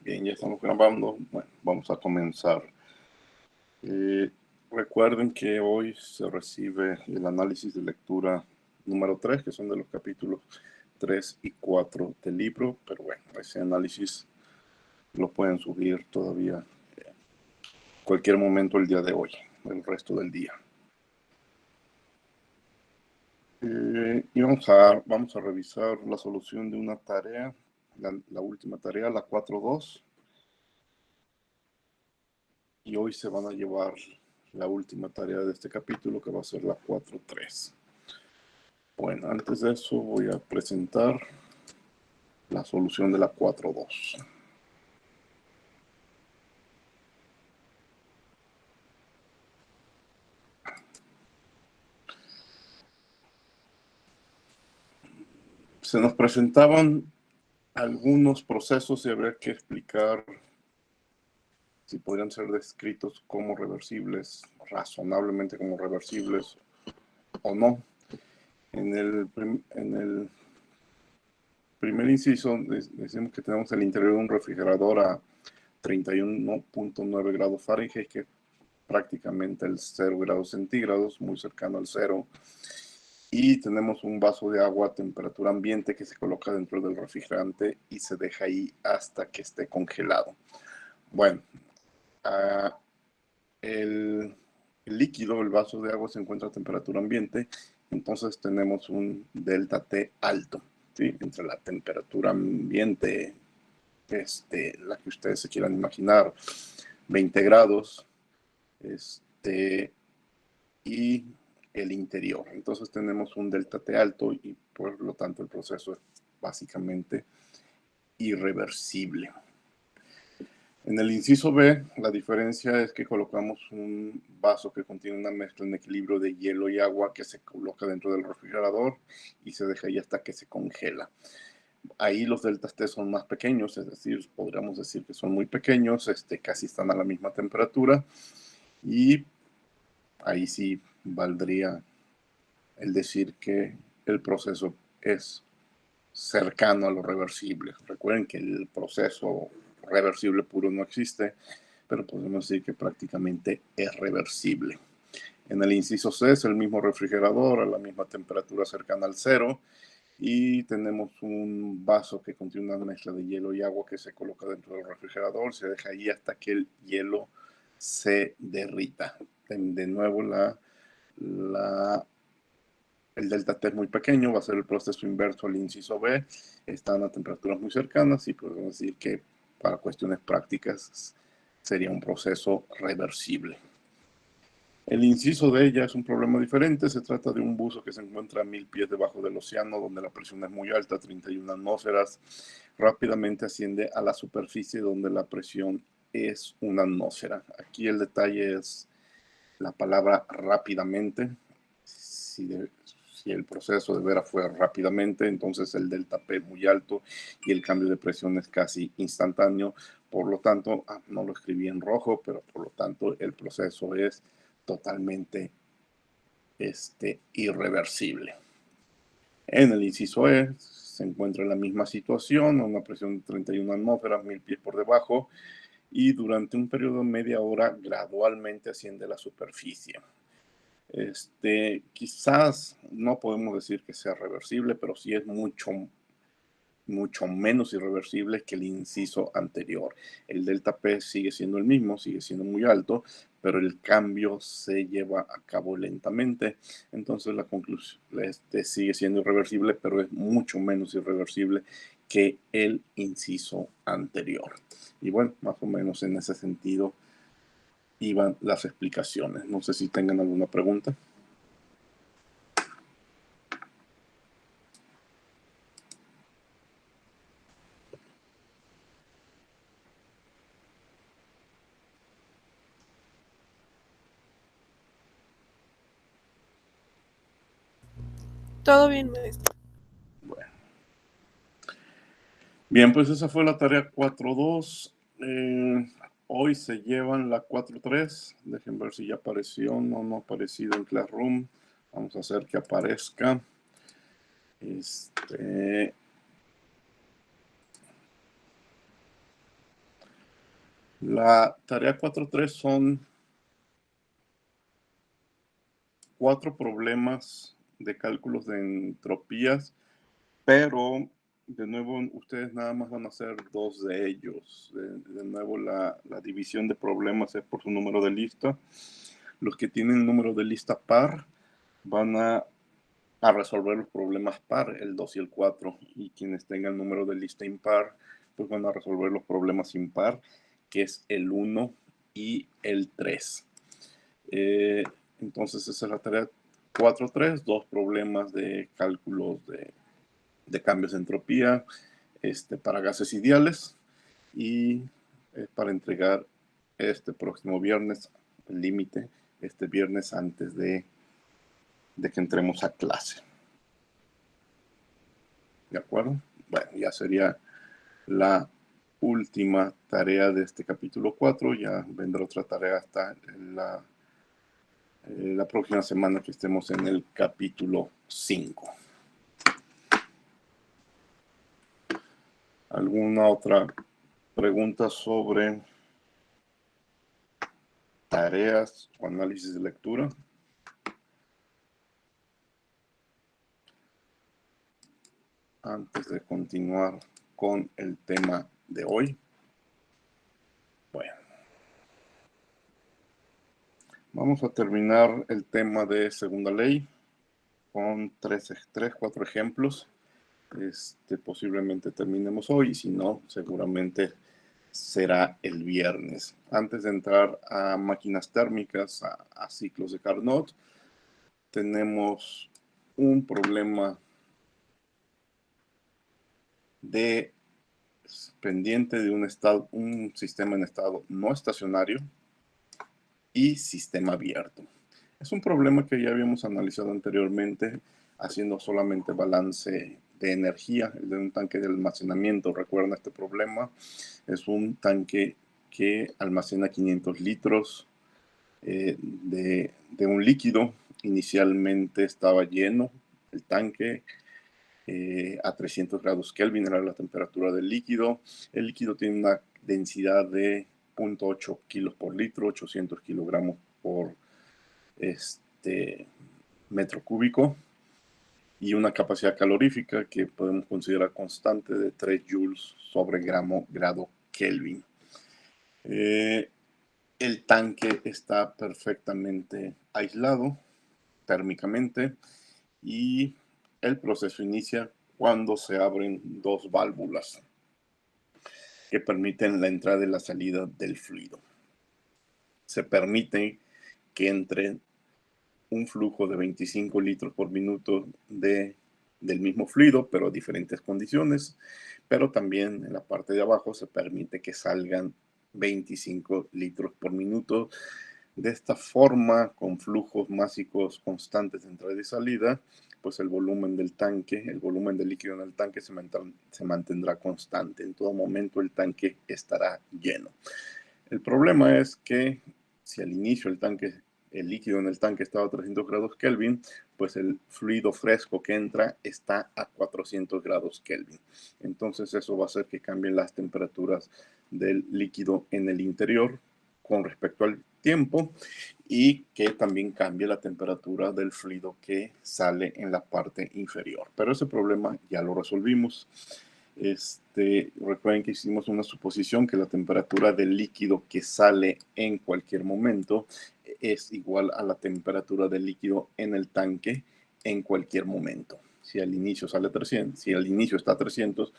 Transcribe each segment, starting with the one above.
Bien, ya estamos grabando. Bueno, vamos a comenzar. Recuerden que hoy se recibe el análisis de lectura número 3, que son de los capítulos 3 y 4 del libro, pero bueno, ese análisis lo pueden subir todavía cualquier momento el día de hoy, el resto del día. Y vamos a revisar la solución de una tarea, la última tarea, la 4.2. Y hoy se van a llevar la última tarea de este capítulo, que va a ser la 4.3. Bueno, antes de eso voy a presentar la solución de la 4.2. Se nos presentaban algunos procesos y habría que explicar si podrían ser descritos como reversibles, razonablemente como reversibles o no. En el primer inciso decimos que tenemos el interior de un refrigerador a 31.9 grados Fahrenheit, que es prácticamente el 0 grados centígrados, muy cercano al 0. Y tenemos un vaso de agua a temperatura ambiente que se coloca dentro del refrigerante y se deja ahí hasta que esté congelado. Bueno, el líquido, el vaso de agua, se encuentra a temperatura ambiente, entonces tenemos un delta T alto, ¿sí? Entre la temperatura ambiente, la que ustedes se quieran imaginar, 20 grados, y el interior. Entonces tenemos un delta T alto y por lo tanto el proceso es básicamente irreversible. En el inciso B, la diferencia es que colocamos un vaso que contiene una mezcla en equilibrio de hielo y agua que se coloca dentro del refrigerador y se deja ahí hasta que se congela. Ahí los deltas T son más pequeños, es decir, podríamos decir que son muy pequeños, casi están a la misma temperatura, y ahí sí valdría el decir que el proceso es cercano a lo reversible. Recuerden que el proceso reversible puro no existe, pero podemos decir que prácticamente es reversible. En el inciso C es el mismo refrigerador a la misma temperatura cercana al 0, y tenemos un vaso que contiene una mezcla de hielo y agua que se coloca dentro del refrigerador, se deja ahí hasta que el hielo se derrita. De nuevo, el delta T es muy pequeño, va a ser el proceso inverso al inciso B, están a temperaturas muy cercanas y podemos decir que para cuestiones prácticas sería un proceso reversible. El inciso D ya es un problema diferente, se trata de un buzo que se encuentra a 1000 pies debajo del océano, donde la presión es muy alta, 31 atmósferas, rápidamente asciende a la superficie donde la presión es una atmósfera. Aquí el detalle es la palabra rápidamente. Si el proceso de veras fue rápidamente, entonces el delta P es muy alto y el cambio de presión es casi instantáneo. Por lo tanto, no lo escribí en rojo, pero por lo tanto el proceso es totalmente irreversible. En el inciso E se encuentra en la misma situación, a una presión de 31 atmósferas, 1000 pies por debajo, y durante un periodo de media hora gradualmente asciende la superficie. Quizás no podemos decir que sea reversible, pero sí es mucho menos irreversible que el inciso anterior. El delta P sigue siendo el mismo, sigue siendo muy alto, pero el cambio se lleva a cabo lentamente. Entonces la conclusión sigue siendo irreversible, pero es mucho menos irreversible que el inciso anterior. Y bueno, más o menos en ese sentido iban las explicaciones. No sé si tengan alguna pregunta. Todo bien, maestro. Bueno. Bien, pues esa fue la tarea 4.2. Hoy se llevan la 4.3. Dejen ver si ya apareció. No ha aparecido en Classroom. Vamos a hacer que aparezca. La tarea 4.3 son 4 problemas de cálculos de entropías, pero de nuevo ustedes nada más van a hacer 2 de ellos. De nuevo la división de problemas es por su número de lista. Los que tienen número de lista par van a resolver los problemas par, el 2 y el 4, y quienes tengan número de lista impar, pues van a resolver los problemas impar, que es el 1 y el 3. Entonces esa es la tarea 4.3, 2 problemas de cálculos de cambios de entropía para gases ideales, y para entregar este próximo viernes, el límite, este viernes antes de que entremos a clase. ¿De acuerdo? Bueno, ya sería la última tarea de este capítulo 4. Ya vendrá otra tarea hasta la próxima semana que estemos en el capítulo 5. ¿Alguna otra pregunta sobre tareas o análisis de lectura? Antes de continuar con el tema de hoy. Bueno, vamos a terminar el tema de segunda ley con 4 ejemplos. Posiblemente terminemos hoy, y si no, seguramente será el viernes. Antes de entrar a máquinas térmicas, a ciclos de Carnot, tenemos un problema pendiente de un sistema en estado no estacionario y sistema abierto. Es un problema que ya habíamos analizado anteriormente, haciendo solamente balance de energía, el de un tanque de almacenamiento. ¿Recuerdan este problema? Es un tanque que almacena 500 litros de un líquido. Inicialmente estaba lleno el tanque, a 300 grados Kelvin era la temperatura del líquido. El líquido tiene una densidad de 0.8 kilos por litro, 800 kilogramos por metro cúbico, y una capacidad calorífica que podemos considerar constante de 3 joules sobre grado Kelvin. El tanque está perfectamente aislado térmicamente, y el proceso inicia cuando se abren 2 válvulas que permiten la entrada y la salida del fluido. Se permite que entre un flujo de 25 litros por minuto del mismo fluido, pero a diferentes condiciones. Pero también en la parte de abajo se permite que salgan 25 litros por minuto. De esta forma, con flujos másicos constantes de entrada y salida, pues el volumen del tanque, el volumen del líquido en el tanque se mantendrá constante. En todo momento el tanque estará lleno. El problema es que si al inicio el líquido en el tanque estaba a 300 grados Kelvin, pues el fluido fresco que entra está a 400 grados Kelvin. Entonces eso va a hacer que cambien las temperaturas del líquido en el interior con respecto al tiempo, y que también cambie la temperatura del fluido que sale en la parte inferior. Pero ese problema ya lo resolvimos. Recuerden que hicimos una suposición que la temperatura del líquido que sale en cualquier momento es igual a la temperatura del líquido en el tanque en cualquier momento. Si al inicio sale 300, si al inicio está a 300,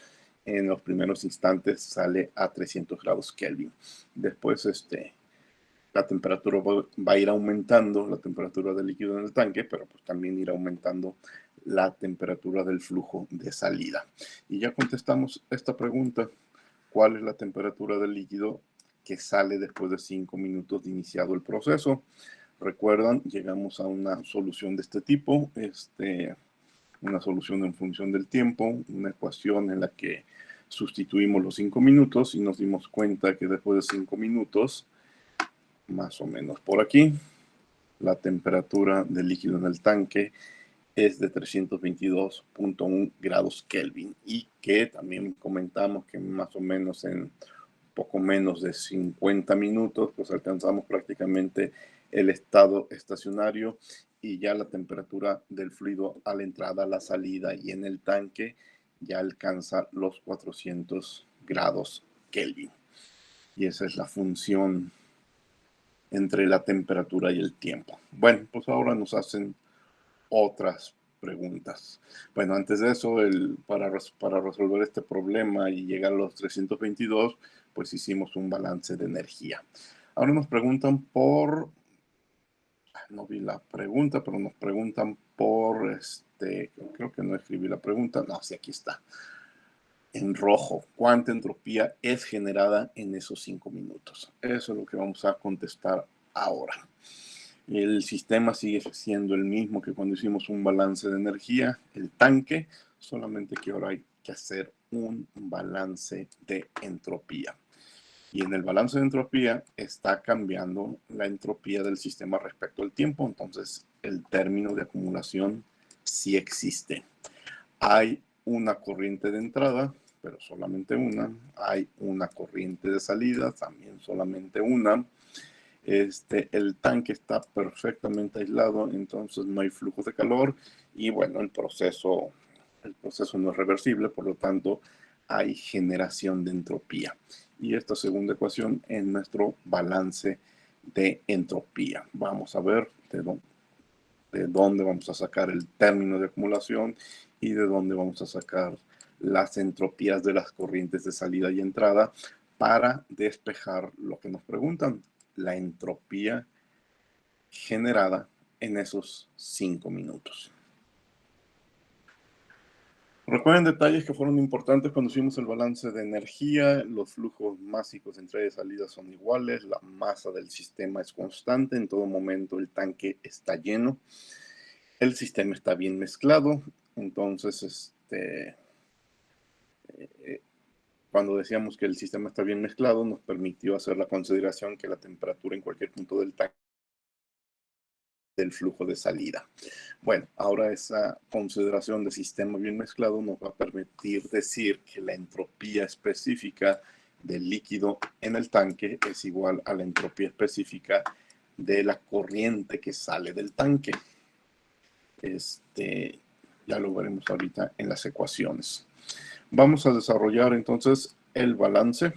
en los primeros instantes sale a 300 grados Kelvin. Después la temperatura va a ir aumentando, la temperatura del líquido en el tanque, pero pues también irá aumentando la temperatura del flujo de salida. Y ya contestamos esta pregunta: ¿cuál es la temperatura del líquido que sale después de 5 minutos de iniciado el proceso? Recuerdan, llegamos a una solución de este tipo, una solución en función del tiempo, una ecuación en la que sustituimos los 5 minutos y nos dimos cuenta que después de 5 minutos, más o menos por aquí, la temperatura del líquido en el tanque es de 322.1 grados Kelvin, y que también comentamos que más o menos en poco menos de 50 minutos, pues alcanzamos prácticamente el estado estacionario y ya la temperatura del fluido a la entrada, a la salida y en el tanque ya alcanza los 400 grados Kelvin. Y esa es la función entre la temperatura y el tiempo. Bueno, pues ahora nos hacen otras preguntas. Bueno, antes de eso, para resolver este problema y llegar a los 322, pues hicimos un balance de energía. Ahora nos preguntan por, no vi la pregunta, pero nos preguntan por, creo que no escribí la pregunta, no, sí, aquí está. En rojo, ¿cuánta entropía es generada en esos 5 minutos? Eso es lo que vamos a contestar ahora. El sistema sigue siendo el mismo que cuando hicimos un balance de energía, el tanque, solamente que ahora hay que hacer un balance de entropía. Y en el balance de entropía está cambiando la entropía del sistema respecto al tiempo, entonces el término de acumulación sí existe. Hay una corriente de entrada, pero solamente una. Hay una corriente de salida, también solamente una. El tanque está perfectamente aislado, entonces no hay flujo de calor y bueno, el proceso no es reversible, por lo tanto hay generación de entropía. Y esta segunda ecuación es nuestro balance de entropía. Vamos a ver de dónde vamos a sacar el término de acumulación y de dónde vamos a sacar las entropías de las corrientes de salida y entrada para despejar lo que nos preguntan, la entropía generada en esos 5 minutos. Recuerden detalles que fueron importantes cuando hicimos el balance de energía. Los flujos másicos de entrada y salida son iguales. La masa del sistema es constante. En todo momento el tanque está lleno. El sistema está bien mezclado. Entonces, cuando decíamos que el sistema está bien mezclado, nos permitió hacer la consideración que la temperatura en cualquier punto del tanque del flujo de salida. Bueno, ahora esa consideración de sistema bien mezclado nos va a permitir decir que la entropía específica del líquido en el tanque es igual a la entropía específica de la corriente que sale del tanque. Ya lo veremos ahorita en las ecuaciones. Vamos a desarrollar entonces el balance.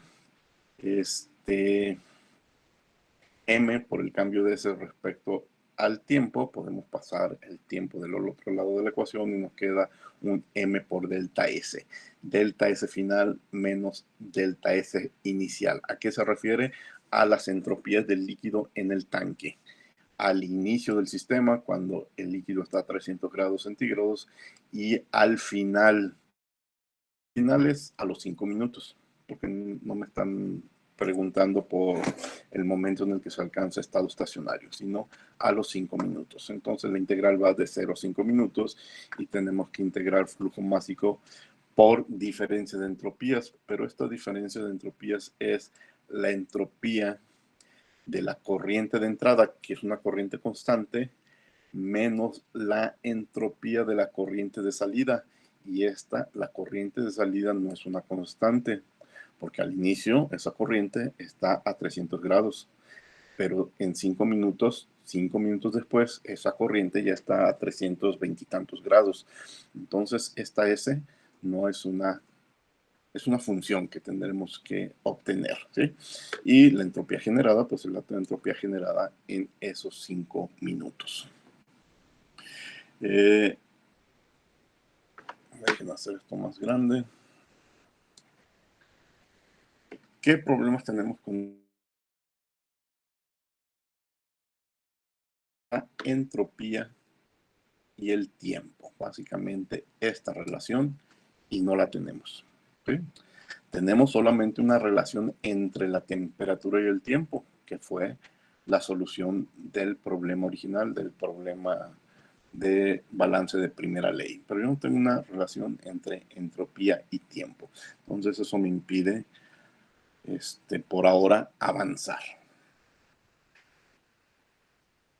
M por el cambio de S respecto al tiempo, podemos pasar el tiempo del otro lado de la ecuación y nos queda un M por delta S. Delta S final menos delta S inicial. ¿A qué se refiere? A las entropías del líquido en el tanque. Al inicio del sistema, cuando el líquido está a 300 grados centígrados, y al final, finales a los 5 minutos, porque no me están preguntando por el momento en el que se alcanza estado estacionario, sino a los 5 minutos. Entonces la integral va de 0 a 5 minutos y tenemos que integrar flujo másico por diferencia de entropías, pero esta diferencia de entropías es la entropía de la corriente de entrada, que es una corriente constante, menos la entropía de la corriente de salida. Y la corriente de salida no es una constante, porque al inicio esa corriente está a 300 grados, pero en 5 minutos después, esa corriente ya está a 320 y tantos grados. Entonces, esta S no es es una función que tendremos que obtener, ¿sí? Y la entropía generada, pues es la entropía generada en esos 5 minutos. Dejen hacer esto más grande. ¿Qué problemas tenemos con la entropía y el tiempo? Básicamente esta relación, y no la tenemos, ¿sí? Tenemos solamente una relación entre la temperatura y el tiempo, que fue la solución del problema original, del problema de balance de primera ley. Pero yo no tengo una relación entre entropía y tiempo. Entonces eso me impide, por ahora, avanzar.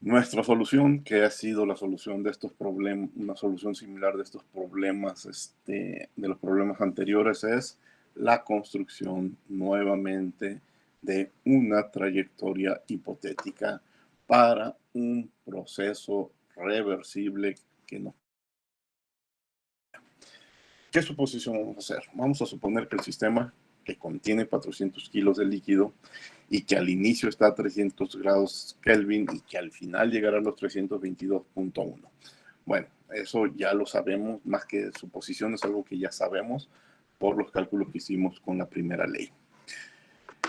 Nuestra solución, que ha sido la solución de estos problemas, una solución similar de estos problemas, de los problemas anteriores, es la construcción nuevamente de una trayectoria hipotética para un proceso reversible que no. ¿Qué suposición vamos a hacer? Vamos a suponer que el sistema que contiene 400 kilos de líquido y que al inicio está a 300 grados Kelvin y que al final llegará a los 322.1. Bueno, eso ya lo sabemos, más que suposición, es algo que ya sabemos por los cálculos que hicimos con la primera ley.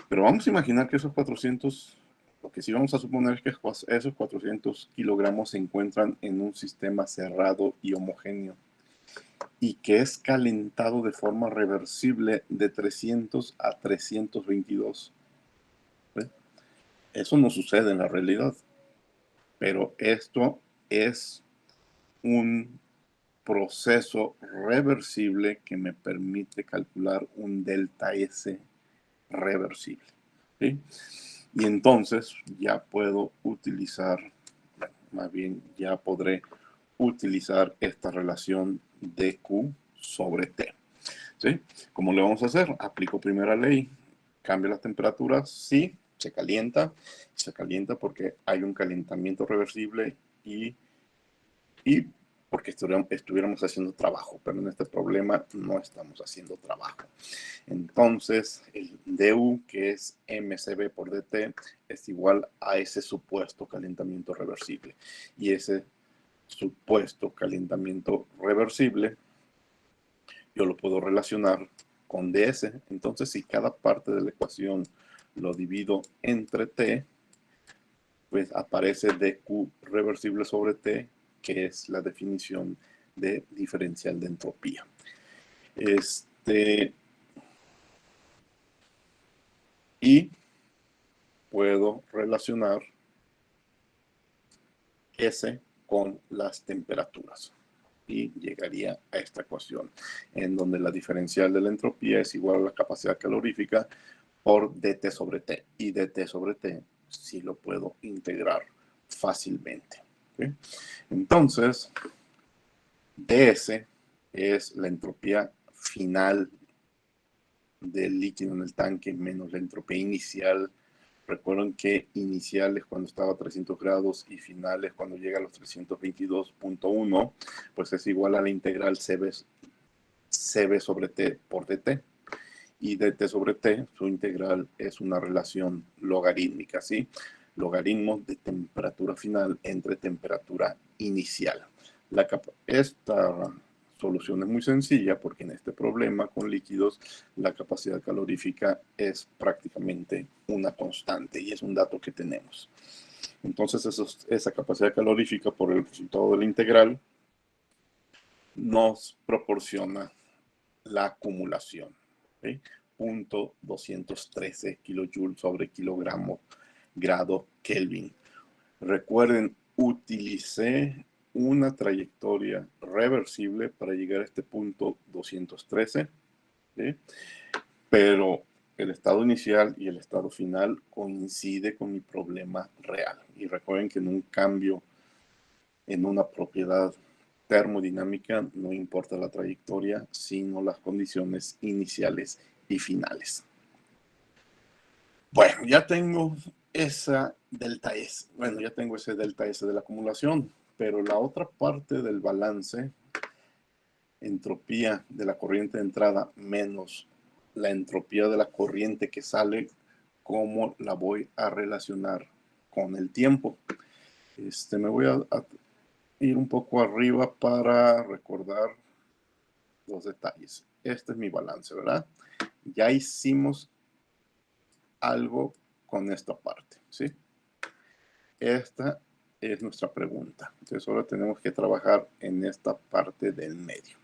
Pero vamos a imaginar que esos 400, lo que sí vamos a suponer es que esos 400 kilogramos se encuentran en un sistema cerrado y homogéneo y que es calentado de forma reversible de 300 a 322. ¿Ve? Eso no sucede en la realidad, pero esto es un proceso reversible que me permite calcular un delta S reversible. ¿Sí? Y entonces ya puedo utilizar, más bien ya podré utilizar esta relación de Q sobre T. ¿Sí? ¿Cómo le vamos a hacer? Aplico primera ley, cambio las temperaturas, sí, se calienta porque hay un calentamiento reversible y porque estuviéramos haciendo trabajo, pero en este problema no estamos haciendo trabajo. Entonces, el du, que es mcb por dt, es igual a ese supuesto calentamiento reversible. Y ese supuesto calentamiento reversible yo lo puedo relacionar con ds. Entonces, si cada parte de la ecuación lo divido entre t, pues aparece dq reversible sobre t, que es la definición de diferencial de entropía. Y puedo relacionar S con las temperaturas. Y llegaría a esta ecuación, en donde la diferencial de la entropía es igual a la capacidad calorífica por dt sobre t. Y dt sobre t sí lo puedo integrar fácilmente. ¿Okay? Entonces, ds es la entropía final del líquido en el tanque menos la entropía inicial. Recuerden que inicial es cuando estaba a 300 grados y final es cuando llega a los 322.1, pues es igual a la integral CB sobre T por dt. Y dt sobre T, su integral es una relación logarítmica, ¿sí? Logaritmo de temperatura final entre temperatura inicial. Esta solución es muy sencilla porque en este problema con líquidos la capacidad calorífica es prácticamente una constante y es un dato que tenemos. Entonces esa capacidad calorífica por el resultado de la integral nos proporciona la acumulación. ¿Sí? 0.213 kilojoules sobre kilogramo grado Kelvin. Recuerden, utilicé una trayectoria reversible para llegar a este punto 213, ¿sí? Pero el estado inicial y el estado final coincide con mi problema real. Y recuerden que en un cambio en una propiedad termodinámica no importa la trayectoria, sino las condiciones iniciales y finales. Bueno, ya tengo esa delta S. Bueno, ya tengo ese delta S de la acumulación, pero la otra parte del balance, entropía de la corriente de entrada menos la entropía de la corriente que sale, ¿cómo la voy a relacionar con el tiempo? Me voy a ir un poco arriba para recordar los detalles. Este es mi balance, ¿verdad? Ya hicimos algo con esta parte, ¿sí? Esta es nuestra pregunta. Entonces ahora tenemos que trabajar en esta parte del medio.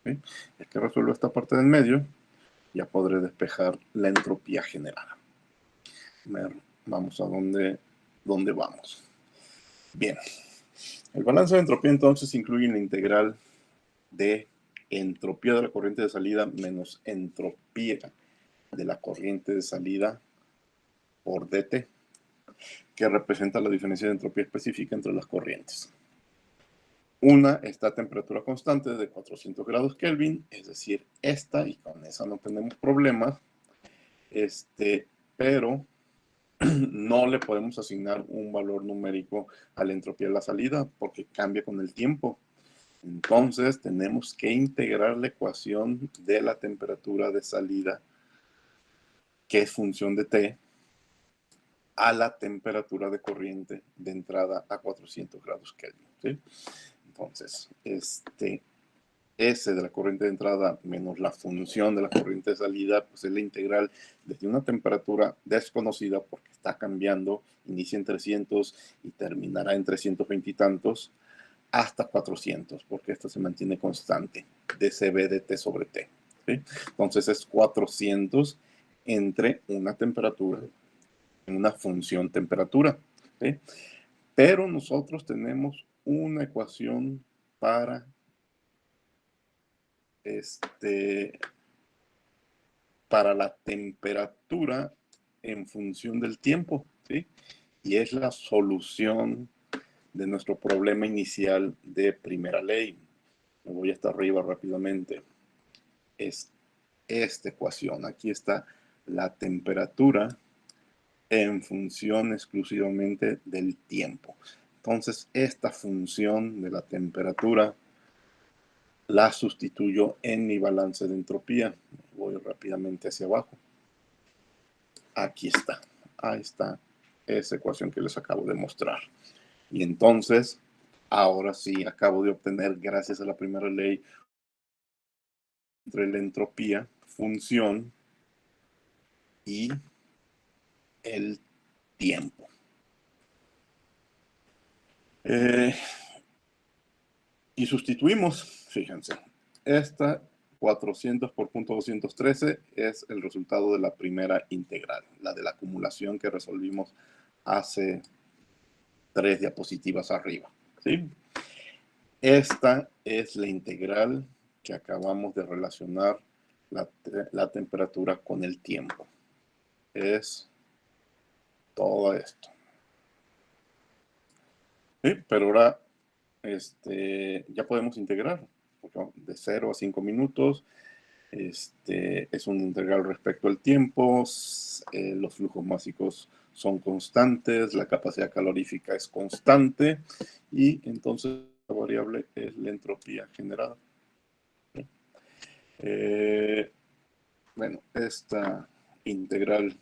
¿Sí? Ya que resuelvo esta parte del medio, ya podré despejar la entropía generada. Vamos a dónde vamos. Bien. El balance de entropía entonces incluye la integral de entropía de la corriente de salida menos entropía de la corriente de salida por dt, que representa la diferencia de entropía específica entre las corrientes. Una está a temperatura constante de 400 grados Kelvin, es decir, esta, y con esa no tenemos problemas, pero no le podemos asignar un valor numérico a la entropía de la salida porque cambia con el tiempo. Entonces tenemos que integrar la ecuación de la temperatura de salida, que es función de T, a la temperatura de corriente de entrada a 400 grados Kelvin, ¿sí? Entonces, S de la corriente de entrada menos la función de la corriente de salida, pues es la integral desde una temperatura desconocida porque está cambiando, inicia en 300 y terminará en 320 y tantos, hasta 400, porque esta se mantiene constante, dCV de T sobre T, ¿sí? Entonces es 400 entre una temperatura, una función temperatura, ¿sí? Pero nosotros tenemos una ecuación para para la temperatura en función del tiempo, ¿sí? Y es la solución de nuestro problema inicial de primera ley. Me voy hasta arriba rápidamente. Es esta ecuación. Aquí está la temperatura en función exclusivamente del tiempo. Entonces, esta función de la temperatura la sustituyo en mi balance de entropía. Voy rápidamente hacia abajo. Aquí está. Ahí está esa ecuación que les acabo de mostrar. Y entonces, ahora sí, acabo de obtener, gracias a la primera ley, entre la entropía, función y el tiempo. Y sustituimos, fíjense, esta 400 por punto 213 es el resultado de la primera integral, la de la acumulación que resolvimos hace 3 diapositivas arriba, ¿sí? Esta es la integral que acabamos de relacionar la temperatura con el tiempo. Es todo esto. ¿Sí? Pero ahora ya podemos integrar, porque de 0 a 5 minutos. Es un integral respecto al tiempo, los flujos másicos son constantes, la capacidad calorífica es constante y entonces la variable es la entropía generada. Bueno, esta integral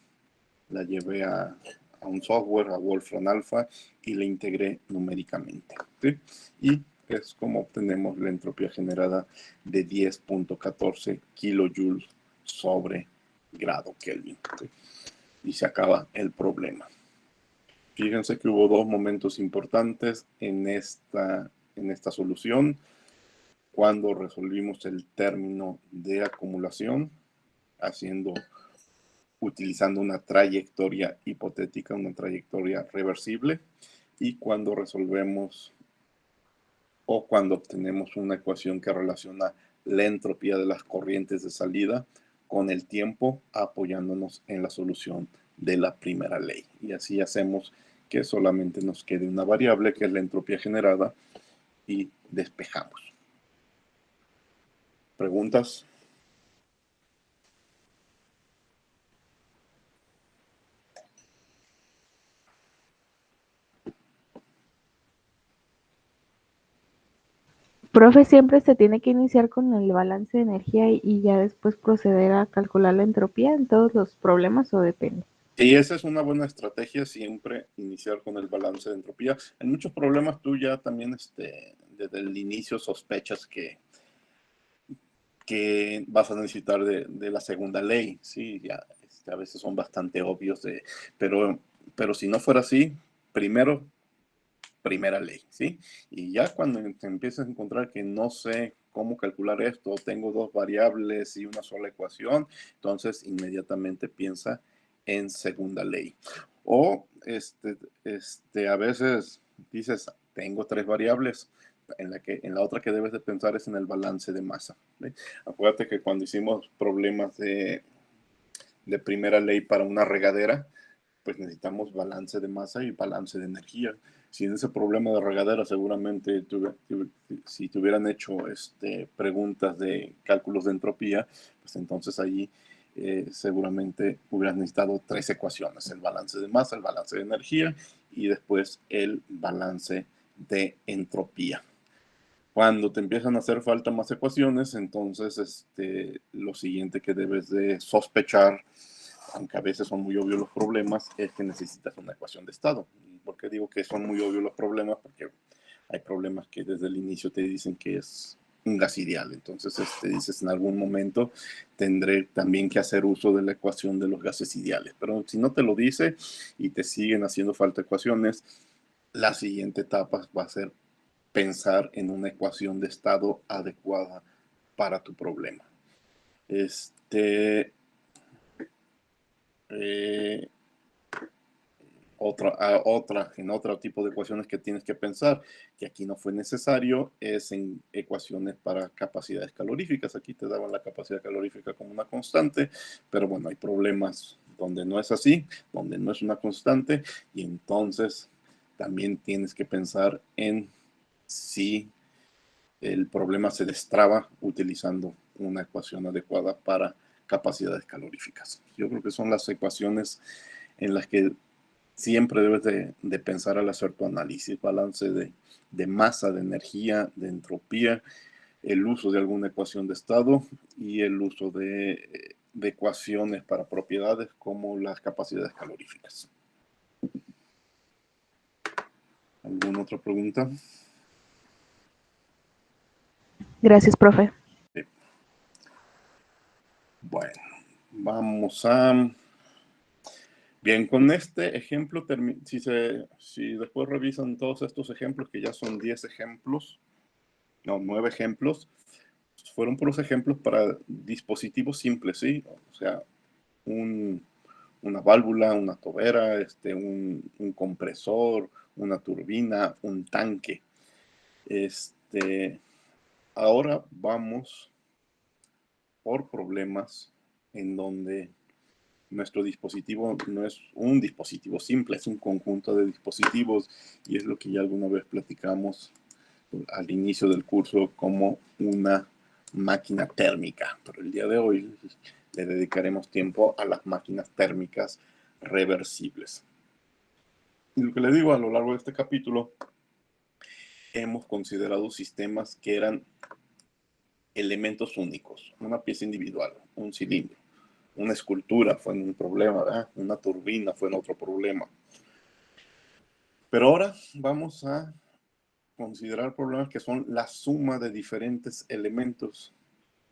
la llevé a un software, a Wolfram Alpha, y la integré numéricamente, ¿sí? Y es como obtenemos la entropía generada de 10.14 kilojoules sobre grado Kelvin, ¿sí? Y se acaba el problema. Fíjense que hubo dos momentos importantes en esta solución. Cuando resolvimos el término de acumulación, utilizando una trayectoria hipotética, una trayectoria reversible, y cuando resolvemos o cuando obtenemos una ecuación que relaciona la entropía de las corrientes de salida con el tiempo, apoyándonos en la solución de la primera ley. Y así hacemos que solamente nos quede una variable, que es la entropía generada, y despejamos. ¿Preguntas? Profe, siempre se tiene que iniciar con el balance de energía y ya después proceder a calcular la entropía en todos los problemas, o depende. Y esa es una buena estrategia, siempre iniciar con el balance de entropía. En muchos problemas tú ya también desde el inicio sospechas que vas a necesitar de la segunda ley, ¿sí? Ya a veces son bastante obvios, pero si no fuera así, primera ley, ¿sí? Y ya cuando te empiezas a encontrar que no sé cómo calcular esto, tengo dos variables y una sola ecuación, entonces inmediatamente piensa en segunda ley. O a veces dices, tengo tres variables, en la otra que debes de pensar es en el balance de masa, ¿sí? Acuérdate que cuando hicimos problemas de primera ley para una regadera, pues necesitamos balance de masa y balance de energía. Si en ese problema de regadera seguramente si te hubieran hecho preguntas de cálculos de entropía, pues entonces allí seguramente hubieras necesitado 3 ecuaciones: el balance de masa, el balance de energía y después el balance de entropía. Cuando te empiezan a hacer falta más ecuaciones, entonces lo siguiente que debes de sospechar, aunque a veces son muy obvios los problemas, es que necesitas una ecuación de estado. ¿Por qué digo que son muy obvios los problemas? Porque hay problemas que desde el inicio te dicen que es un gas ideal. Entonces dices, en algún momento tendré también que hacer uso de la ecuación de los gases ideales. Pero si no te lo dice y te siguen haciendo falta ecuaciones, la siguiente etapa va a ser pensar en una ecuación de estado adecuada para tu problema. En otro tipo de ecuaciones que tienes que pensar, que aquí no fue necesario, es en ecuaciones para capacidades caloríficas. Aquí te daban la capacidad calorífica como una constante, pero bueno, hay problemas donde no es así, donde no es una constante, y entonces también tienes que pensar en si el problema se destraba utilizando una ecuación adecuada para capacidades caloríficas. Yo creo que son las ecuaciones en las que siempre debes de pensar al hacer tu análisis: balance de masa, de energía, de entropía, el uso de alguna ecuación de estado y el uso de ecuaciones para propiedades como las capacidades caloríficas. ¿Alguna otra pregunta? Gracias, profe. Bueno, vamos a... Bien, con este ejemplo, si después revisan todos estos ejemplos, que ya son 10 ejemplos, no, 9 ejemplos, fueron puros ejemplos para dispositivos simples, ¿sí? O sea, una válvula, una tobera, un compresor, una turbina, un tanque. Ahora vamos por problemas en donde nuestro dispositivo no es un dispositivo simple, es un conjunto de dispositivos, y es lo que ya alguna vez platicamos al inicio del curso como una máquina térmica. Pero el día de hoy le dedicaremos tiempo a las máquinas térmicas reversibles. Y lo que le digo, a lo largo de este capítulo hemos considerado sistemas que eran elementos únicos, una pieza individual, un cilindro. Una escultura fue un problema, ¿verdad? Una turbina fue otro problema. Pero ahora vamos a considerar problemas que son la suma de diferentes elementos,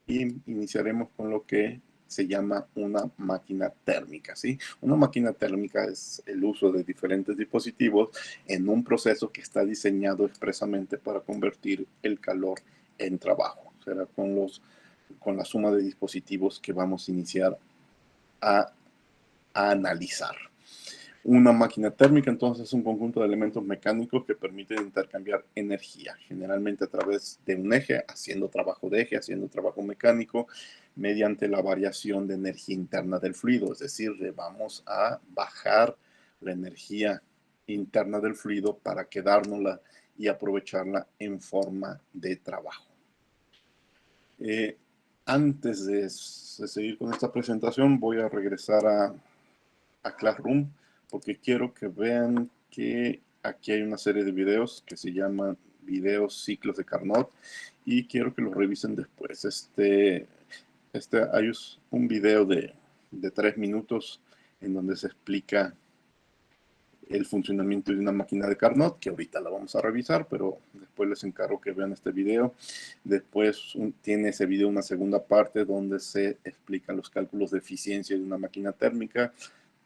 y iniciaremos con lo que se llama una máquina térmica, ¿sí? Una máquina térmica es el uso de diferentes dispositivos en un proceso que está diseñado expresamente para convertir el calor en trabajo. Será con la suma de dispositivos que vamos a iniciar a analizar. Una máquina térmica entonces es un conjunto de elementos mecánicos que permiten intercambiar energía, generalmente a través de un eje, haciendo trabajo de eje, haciendo trabajo mecánico, mediante la variación de energía interna del fluido. Es decir, le vamos a bajar la energía interna del fluido para quedárnosla y aprovecharla en forma de trabajo. Antes de seguir con esta presentación, voy a regresar a Classroom, porque quiero que vean que aquí hay una serie de videos que se llaman videos ciclos de Carnot, y quiero que los revisen después. Hay un video de 3 minutos en donde se explica el funcionamiento de una máquina de Carnot, que ahorita la vamos a revisar, pero después les encargo que vean este video. Después tiene ese video una segunda parte donde se explican los cálculos de eficiencia de una máquina térmica.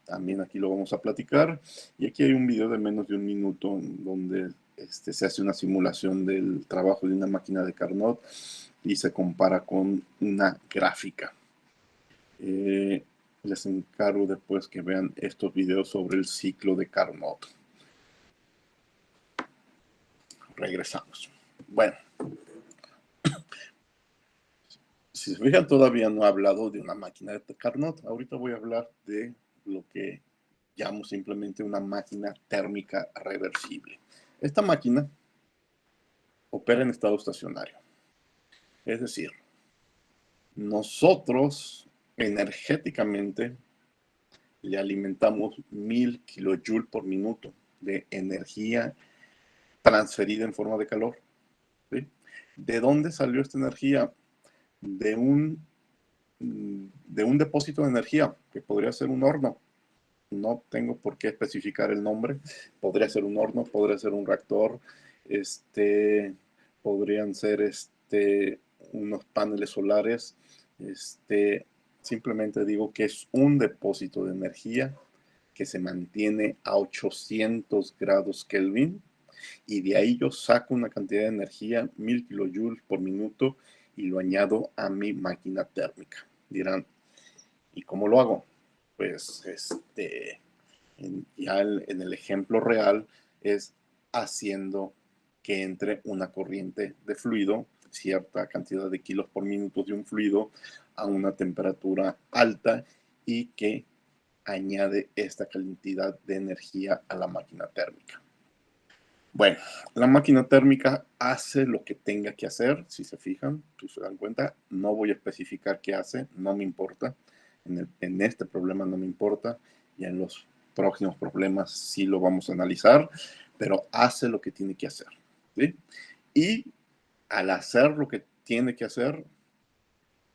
También aquí lo vamos a platicar. Y aquí hay un video de menos de 1 minuto donde se hace una simulación del trabajo de una máquina de Carnot y se compara con una gráfica. Les encargo después que vean estos videos sobre el ciclo de Carnot. Regresamos. Bueno, si se fijan, todavía no he hablado de una máquina de Carnot. Ahorita voy a hablar de lo que llamo simplemente una máquina térmica reversible. Esta máquina opera en estado estacionario. Es decir, nosotros energéticamente le alimentamos 1000 kilojoules por minuto de energía transferida en forma de calor. ¿Sí? ¿De dónde salió esta energía? De un depósito de energía, que podría ser un horno. No tengo por qué especificar el nombre. Podría ser un horno, podría ser un reactor, podrían ser unos paneles solares. Simplemente digo que es un depósito de energía que se mantiene a 800 grados Kelvin, y de ahí yo saco una cantidad de energía, 1000 kilojoules por minuto, y lo añado a mi máquina térmica. Dirán, ¿y cómo lo hago? Pues ya en el ejemplo real es haciendo que entre una corriente de fluido, cierta cantidad de kilos por minuto de un fluido, a una temperatura alta, y que añade esta cantidad de energía a la máquina térmica. Bueno, la máquina térmica hace lo que tenga que hacer. Si se fijan, si se dan cuenta, no voy a especificar qué hace, no me importa. En este problema no me importa, y en los próximos problemas sí lo vamos a analizar, pero hace lo que tiene que hacer, ¿sí? Y al hacer lo que tiene que hacer,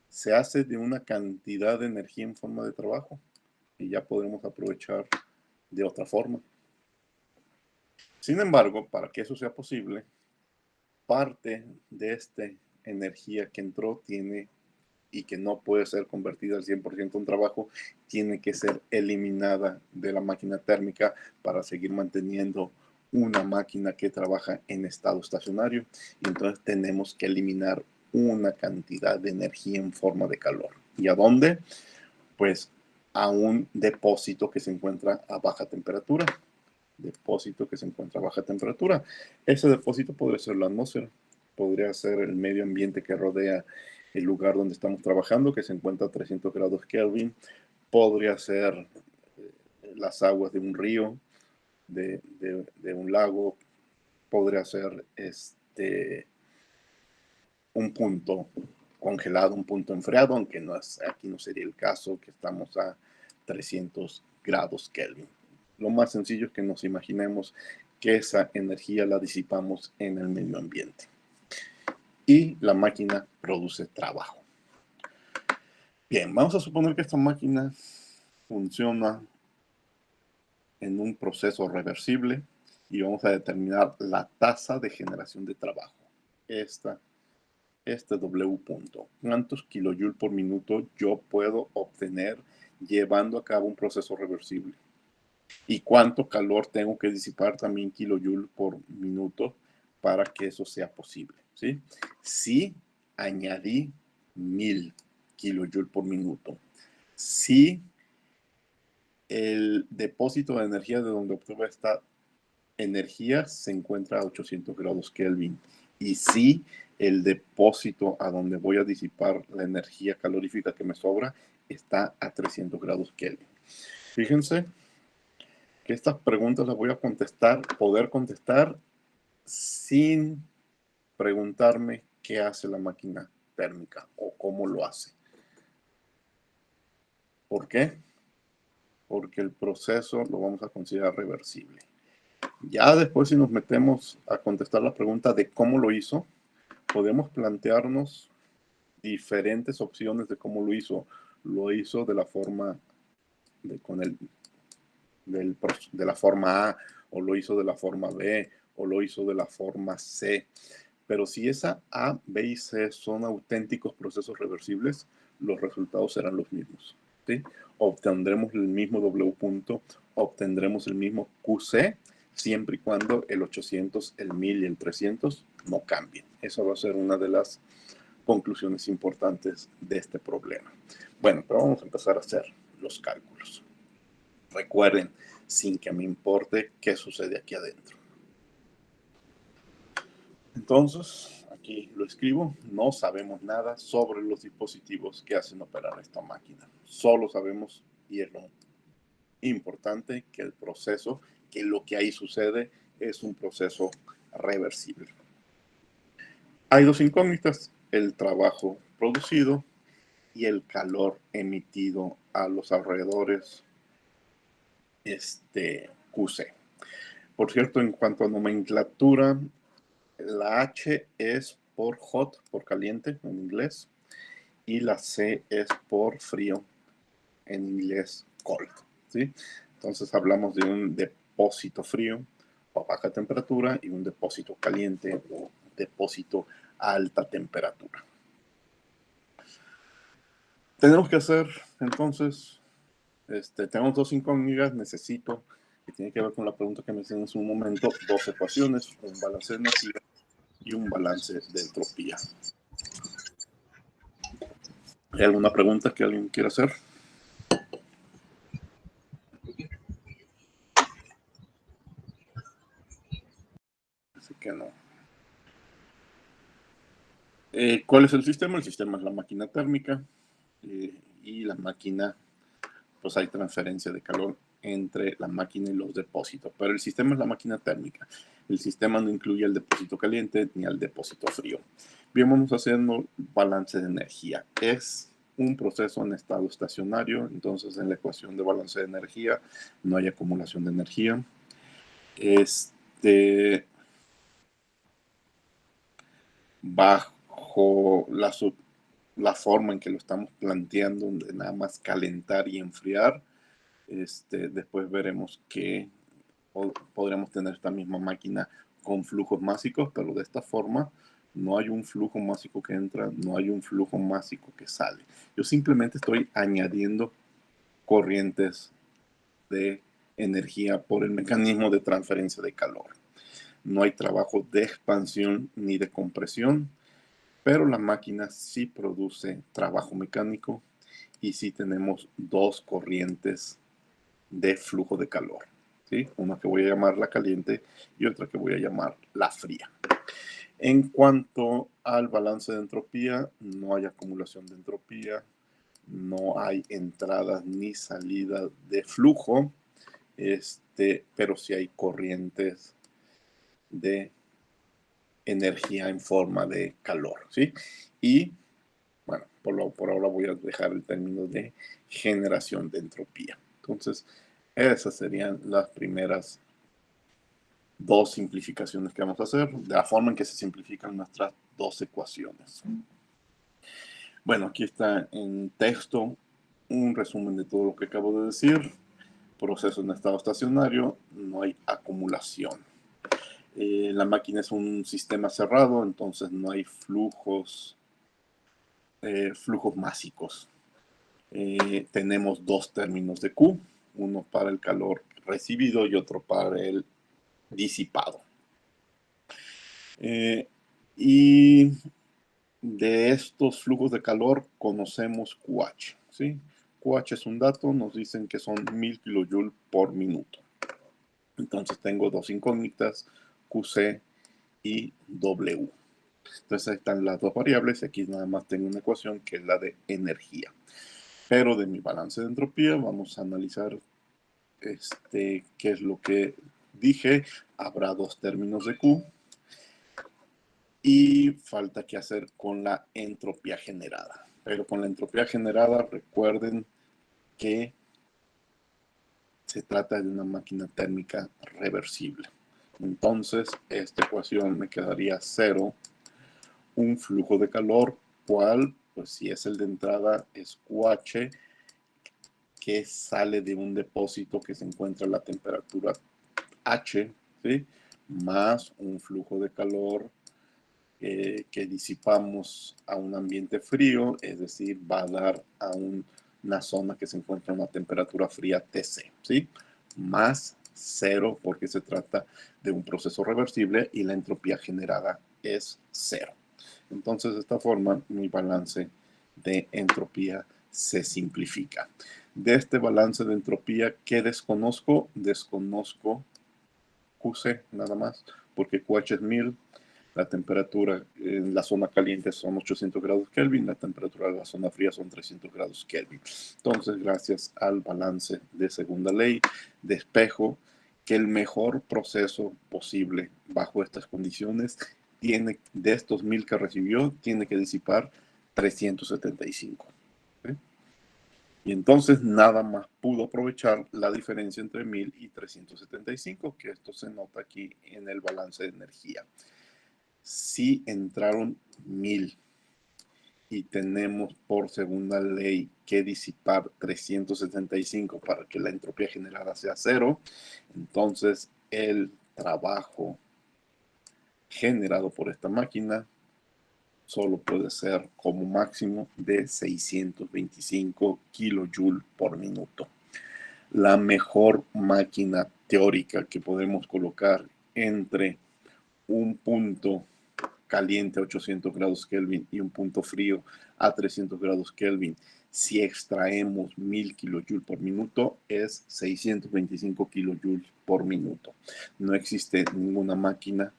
se hace de una cantidad de energía en forma de trabajo, y ya podremos aprovechar de otra forma. Sin embargo, para que eso sea posible, parte de esta energía que entró y que no puede ser convertida al 100% en trabajo, tiene que ser eliminada de la máquina térmica para seguir manteniendo una máquina que trabaja en estado estacionario. Y entonces tenemos que eliminar una cantidad de energía en forma de calor. ¿Y a dónde? Pues a un depósito que se encuentra a baja temperatura. Depósito que se encuentra a baja temperatura. Ese depósito podría ser la atmósfera, podría ser el medio ambiente que rodea el lugar donde estamos trabajando, que se encuentra a 300 grados Kelvin, podría ser las aguas de un río, de un lago, podría ser un punto congelado, un punto enfriado, aunque aquí no sería el caso, que estamos a 300 grados Kelvin. Lo más sencillo es que nos imaginemos que esa energía la disipamos en el medio ambiente y la máquina produce trabajo. Bien, vamos a suponer que esta máquina funciona en un proceso reversible y vamos a determinar la tasa de generación de trabajo. Este W punto. ¿Cuántos kilojoules por minuto yo puedo obtener llevando a cabo un proceso reversible? ¿Y cuánto calor tengo que disipar también kilojoules por minuto para que eso sea posible? ¿Sí? Si añadí 1000 kilojoules por minuto, si el depósito de energía de donde obtuve esta energía se encuentra a 800 grados Kelvin, y si el depósito a donde voy a disipar la energía calorífica que me sobra está a 300 grados Kelvin. Fíjense que estas preguntas las voy a poder contestar sin preguntarme qué hace la máquina térmica o cómo lo hace. ¿Por qué? Porque el proceso lo vamos a considerar reversible. Ya después, si nos metemos a contestar la pregunta de cómo lo hizo, podemos plantearnos diferentes opciones de cómo lo hizo. Lo hizo de la forma de la forma A, o lo hizo de la forma B, o lo hizo de la forma C. Pero si esa A, B y C son auténticos procesos reversibles, los resultados serán los mismos, ¿sí? Obtendremos el mismo W punto, obtendremos el mismo QC, siempre y cuando el 800, el 1000 y el 300 no cambien. Esa va a ser una de las conclusiones importantes de este problema. Bueno, pero vamos a empezar a hacer los cálculos. Recuerden, sin que me importe qué sucede aquí adentro. Entonces, aquí lo escribo. No sabemos nada sobre los dispositivos que hacen operar esta máquina. Solo sabemos, y es lo importante que el proceso, que lo que ahí sucede es un proceso reversible. Hay dos incógnitas, el trabajo producido y el calor emitido a los alrededores QC. Por cierto, en cuanto a nomenclatura, la H es por hot, por caliente en inglés, y la C es por frío, en inglés cold, ¿sí? Entonces hablamos de un depósito frío o a baja temperatura y un depósito caliente o depósito a alta temperatura. Tenemos que hacer, entonces, tenemos dos incógnitas, necesito, que tiene que ver con la pregunta que me hicieron en un momento, dos ecuaciones, un balance de energía y un balance de entropía. ¿Hay alguna pregunta que alguien quiera hacer? Así que no. ¿Cuál es el sistema? El sistema es la máquina térmica y la máquina, pues hay transferencia de calor entre la máquina y los depósitos, pero el sistema es la máquina térmica. El sistema no incluye el depósito caliente ni el depósito frío. Bien, vamos haciendo balance de energía. Es un proceso en estado estacionario, entonces en la ecuación de balance de energía no hay acumulación de energía. Bajo la forma en que lo estamos planteando, de nada más calentar y enfriar, después veremos que podremos tener esta misma máquina con flujos másicos, pero de esta forma no hay un flujo másico que entra, no hay un flujo másico que sale. Yo simplemente estoy añadiendo corrientes de energía por el mecanismo de transferencia de calor. No hay trabajo de expansión ni de compresión, pero la máquina sí produce trabajo mecánico y sí tenemos dos corrientes de flujo de calor, ¿sí? Una que voy a llamar la caliente y otra que voy a llamar la fría. En cuanto al balance de entropía, no hay acumulación de entropía, no hay entradas ni salidas de flujo, pero sí hay corrientes de energía en forma de calor, ¿sí? Y, bueno, por ahora voy a dejar el término de generación de entropía. Entonces, esas serían las primeras dos simplificaciones que vamos a hacer, de la forma en que se simplifican nuestras dos ecuaciones. Bueno, aquí está en texto un resumen de todo lo que acabo de decir. Proceso en estado estacionario, no hay acumulación. La máquina es un sistema cerrado, entonces no hay flujos másicos. Tenemos dos términos de Q, uno para el calor recibido y otro para el disipado. Y de estos flujos de calor conocemos QH, ¿sí? QH es un dato, nos dicen que son 1000 kilojoules por minuto. Entonces tengo dos incógnitas, QC y W. Entonces ahí están las dos variables y aquí nada más tengo una ecuación que es la de energía. Pero de mi balance de entropía vamos a analizar qué es lo que dije. Habrá dos términos de Q y falta que hacer con la entropía generada. Pero con la entropía generada recuerden que se trata de una máquina térmica reversible. Entonces esta ecuación me quedaría 0, un flujo de calor, cual, pues si es el de entrada, es QH, que sale de un depósito que se encuentra a la temperatura H, ¿sí? Más un flujo de calor que disipamos a un ambiente frío, es decir, va a dar a una zona que se encuentra a una temperatura fría TC, ¿sí? Más 0 porque se trata de un proceso reversible y la entropía generada es 0. Entonces, de esta forma, mi balance de entropía se simplifica. De este balance de entropía, ¿qué desconozco? Desconozco QC nada más, porque QH es 1000, La temperatura en la zona caliente son 800 grados Kelvin, la temperatura de la zona fría son 300 grados Kelvin. Entonces, gracias al balance de segunda ley de espejo, que el mejor proceso posible bajo estas condiciones tiene, de estos 1000 que recibió, tiene que disipar 375. ¿Sí? Y entonces nada más pudo aprovechar la diferencia entre 1000 y 375, que esto se nota aquí en el balance de energía. Si entraron 1000 y tenemos por segunda ley que disipar 375 para que la entropía generada sea 0, entonces el trabajo generado por esta máquina solo puede ser como máximo de 625 kilojoule por minuto. La mejor máquina teórica que podemos colocar entre un punto caliente a 800 grados Kelvin y un punto frío a 300 grados Kelvin, si extraemos 1000 kilojoules por minuto, es 625 kilojoules por minuto. No existe ninguna máquina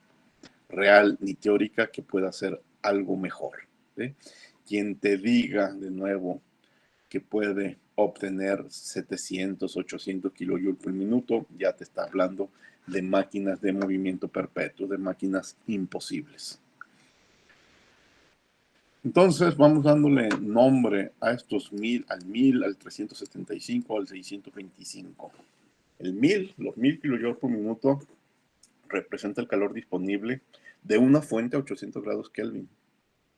real ni teórica que pueda hacer algo mejor. ¿Sí? Quien te diga de nuevo que puede obtener 700, 800 kilojoules por minuto, ya te está hablando de máquinas de movimiento perpetuo, de máquinas imposibles. Entonces vamos dándole nombre a estos 1000, al 375, al 625. El 1000, los 1000 kilojoules por minuto, representa el calor disponible de una fuente a 800 grados Kelvin.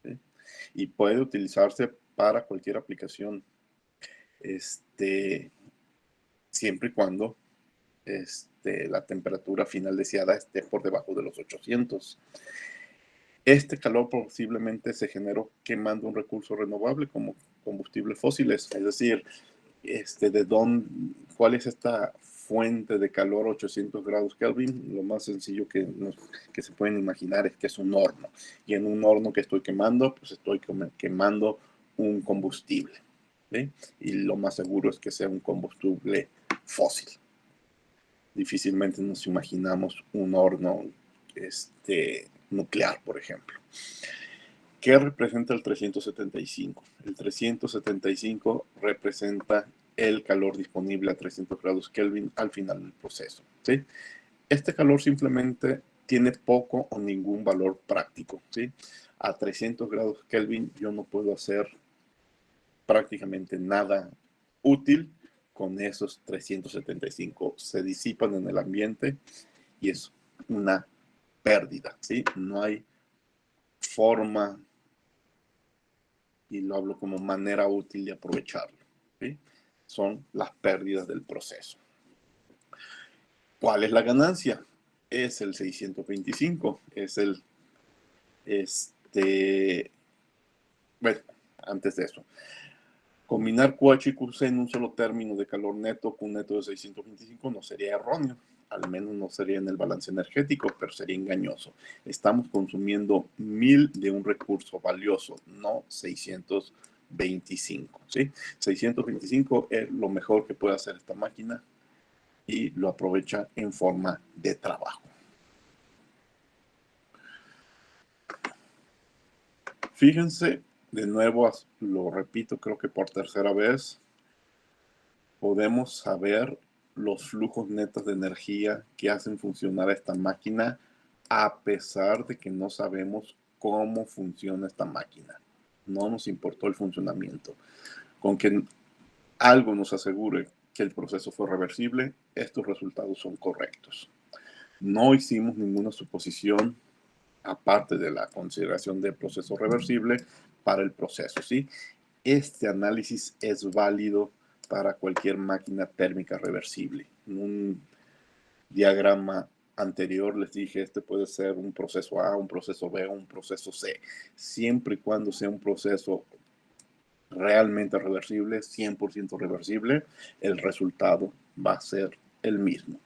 ¿Sí? Y puede utilizarse para cualquier aplicación, siempre y cuando la temperatura final deseada esté por debajo de los 800. Este calor posiblemente se generó quemando un recurso renovable como combustibles fósiles, es decir, ¿cuál es esta fuente de calor 800 grados Kelvin? Lo más sencillo que se pueden imaginar es que es un horno, y en un horno que estoy quemando, pues estoy quemando un combustible, ¿sí? Y lo más seguro es que sea un combustible fósil. Difícilmente nos imaginamos un horno nuclear, por ejemplo. ¿Qué representa el 375? El 375 representa el calor disponible a 300 grados Kelvin al final del proceso. ¿Sí? Este calor simplemente tiene poco o ningún valor práctico. ¿Sí? A 300 grados Kelvin yo no puedo hacer prácticamente nada útil con esos 375. Se disipan en el ambiente y es una pérdida. ¿Sí? No hay forma, y lo hablo como manera útil de aprovecharlo. ¿Sí? Son las pérdidas del proceso. ¿Cuál es la ganancia? Es el 625, es el, bueno, antes de eso, combinar QH y QC en un solo término de calor neto con un neto de 625 no sería erróneo, al menos no sería en el balance energético, pero sería engañoso. Estamos consumiendo 1000 de un recurso valioso, no 625. ¿Sí? 625 es lo mejor que puede hacer esta máquina y lo aprovecha en forma de trabajo. Fíjense, de nuevo, lo repito, creo que por tercera vez, podemos saber los flujos netos de energía que hacen funcionar esta máquina a pesar de que no sabemos cómo funciona esta máquina. No nos importó el funcionamiento. Con que algo nos asegure que el proceso fue reversible, estos resultados son correctos. No hicimos ninguna suposición aparte de la consideración del proceso reversible para el proceso, ¿sí? Este análisis es válido para cualquier máquina térmica reversible. En un diagrama anterior les dije, este puede ser un proceso A, un proceso B o un proceso C, siempre y cuando sea un proceso realmente reversible, 100% reversible, el resultado va a ser el mismo.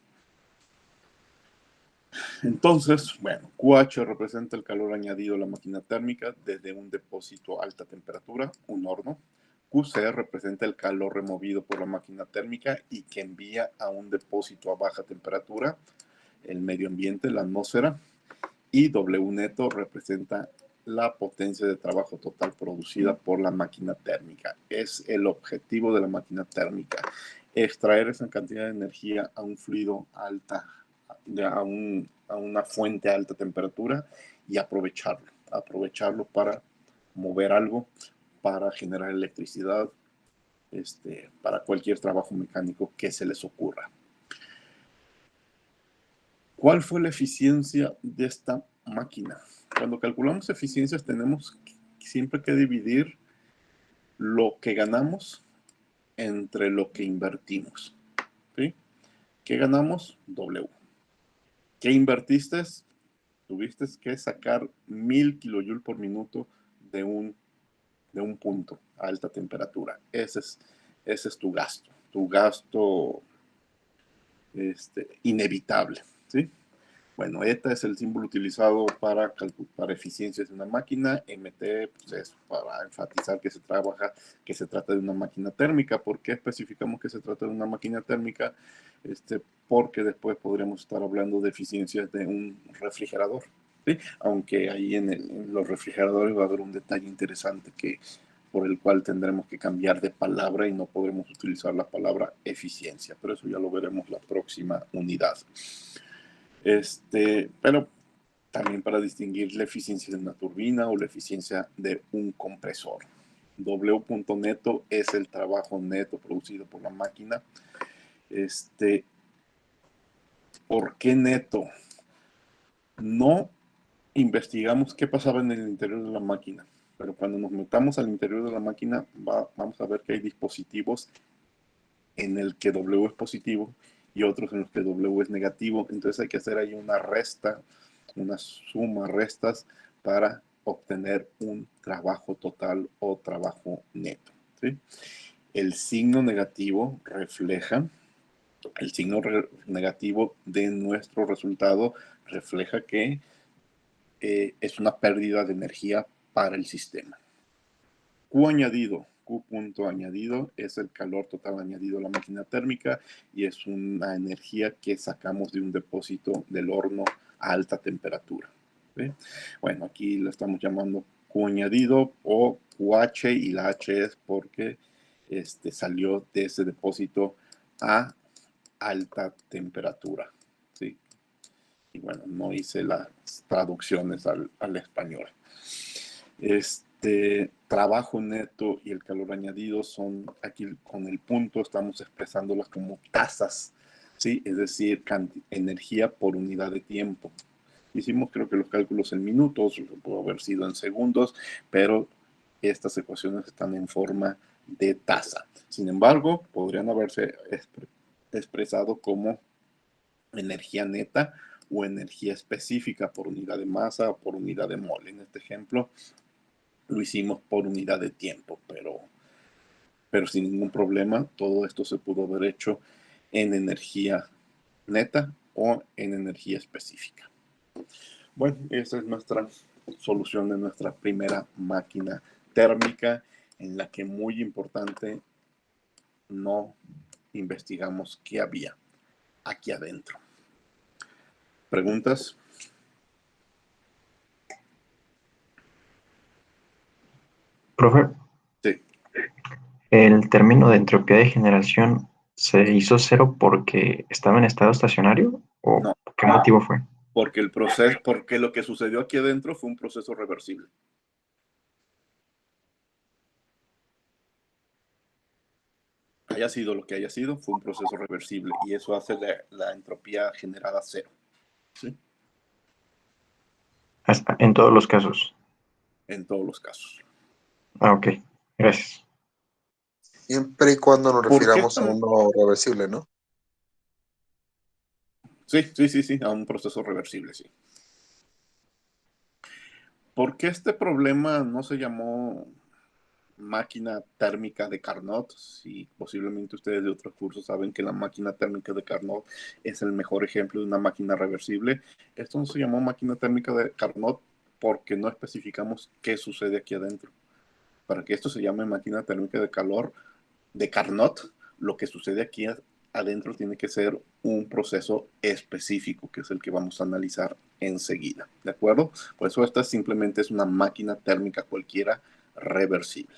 Entonces, bueno, QH representa el calor añadido a la máquina térmica desde un depósito a alta temperatura, un horno. QC representa el calor removido por la máquina térmica y que envía a un depósito a baja temperatura, el medio ambiente, la atmósfera. y W neto representa la potencia de trabajo total producida por la máquina térmica. Es el objetivo de la máquina térmica, extraer esa cantidad de energía a un fluido alta, a una fuente a alta temperatura y aprovecharlo para mover algo, para generar electricidad, para cualquier trabajo mecánico que se les ocurra. ¿Cuál fue la eficiencia de esta máquina? Cuando calculamos eficiencias tenemos siempre que dividir lo que ganamos entre lo que invertimos. ¿Sí? ¿Qué ganamos? W. ¿Qué invertiste? Tuviste que sacar 1000 kilojoules por minuto de un punto a alta temperatura. Ese es tu gasto inevitable. ¿Sí? Bueno, ETA es el símbolo utilizado para eficiencias de una máquina. MT pues, es para enfatizar que se trata de una máquina térmica. ¿Por qué especificamos que se trata de una máquina térmica? Porque después podríamos estar hablando de eficiencias de un refrigerador. ¿Sí? Aunque ahí en los refrigeradores va a haber un detalle interesante por el cual tendremos que cambiar de palabra y no podremos utilizar la palabra eficiencia. Pero eso ya lo veremos la próxima unidad. Pero también para distinguir la eficiencia de una turbina o la eficiencia de un compresor. W punto neto es el trabajo neto producido por la máquina. ¿Por qué neto? No investigamos qué pasaba en el interior de la máquina, pero cuando nos metamos al interior de la máquina vamos a ver que hay dispositivos en el que W es positivo y otros en los que W es negativo. Entonces hay que hacer ahí una resta, una suma, restas para obtener un trabajo total o trabajo neto. ¿Sí? El signo negativo refleja, el signo negativo de nuestro resultado refleja que es una pérdida de energía para el sistema. Q añadido, Q punto añadido es el calor total añadido a la máquina térmica y es una energía que sacamos de un depósito del horno a alta temperatura. ¿Sí? Bueno, aquí la estamos llamando Q añadido o QH y la H es porque salió de ese depósito a alta temperatura. ¿Sí? Y bueno, no hice las traducciones al español. Trabajo neto y el calor añadido son, aquí con el punto estamos expresándolas como tasas, ¿sí? Es decir, energía por unidad de tiempo. Hicimos creo que los cálculos en minutos, pudo haber sido en segundos, pero estas ecuaciones están en forma de tasa. Sin embargo, podrían haberse expresado como energía neta o energía específica por unidad de masa o por unidad de mol. En este ejemplo, lo hicimos por unidad de tiempo, pero sin ningún problema. Todo esto se pudo haber hecho en energía neta o en energía específica. Bueno, esa es nuestra solución de nuestra primera máquina térmica, en la que muy importante no investigamos qué había aquí adentro. ¿Preguntas? Profe, Sí. ¿el término de entropía de generación se hizo cero porque estaba en estado estacionario? ¿O No, qué motivo fue? porque lo que sucedió aquí adentro fue un proceso reversible. Haya sido lo que haya sido, fue un proceso reversible y eso hace la entropía generada cero. ¿Sí? En todos los casos. En todos los casos. Ah, ok. Gracias. Siempre y cuando nos ¿Por qué refiramos a uno reversible, ¿no? Sí, a un proceso reversible, sí. ¿Por qué este problema no se llamó máquina térmica de Carnot? Si posiblemente ustedes de otros cursos saben que la máquina térmica de Carnot es el mejor ejemplo de una máquina reversible. Esto no se llamó máquina térmica de Carnot porque no especificamos qué sucede aquí adentro. Para que esto se llame máquina térmica de calor de Carnot, lo que sucede aquí adentro tiene que ser un proceso específico, que es el que vamos a analizar enseguida, ¿de acuerdo? Por eso esta simplemente es una máquina térmica cualquiera reversible.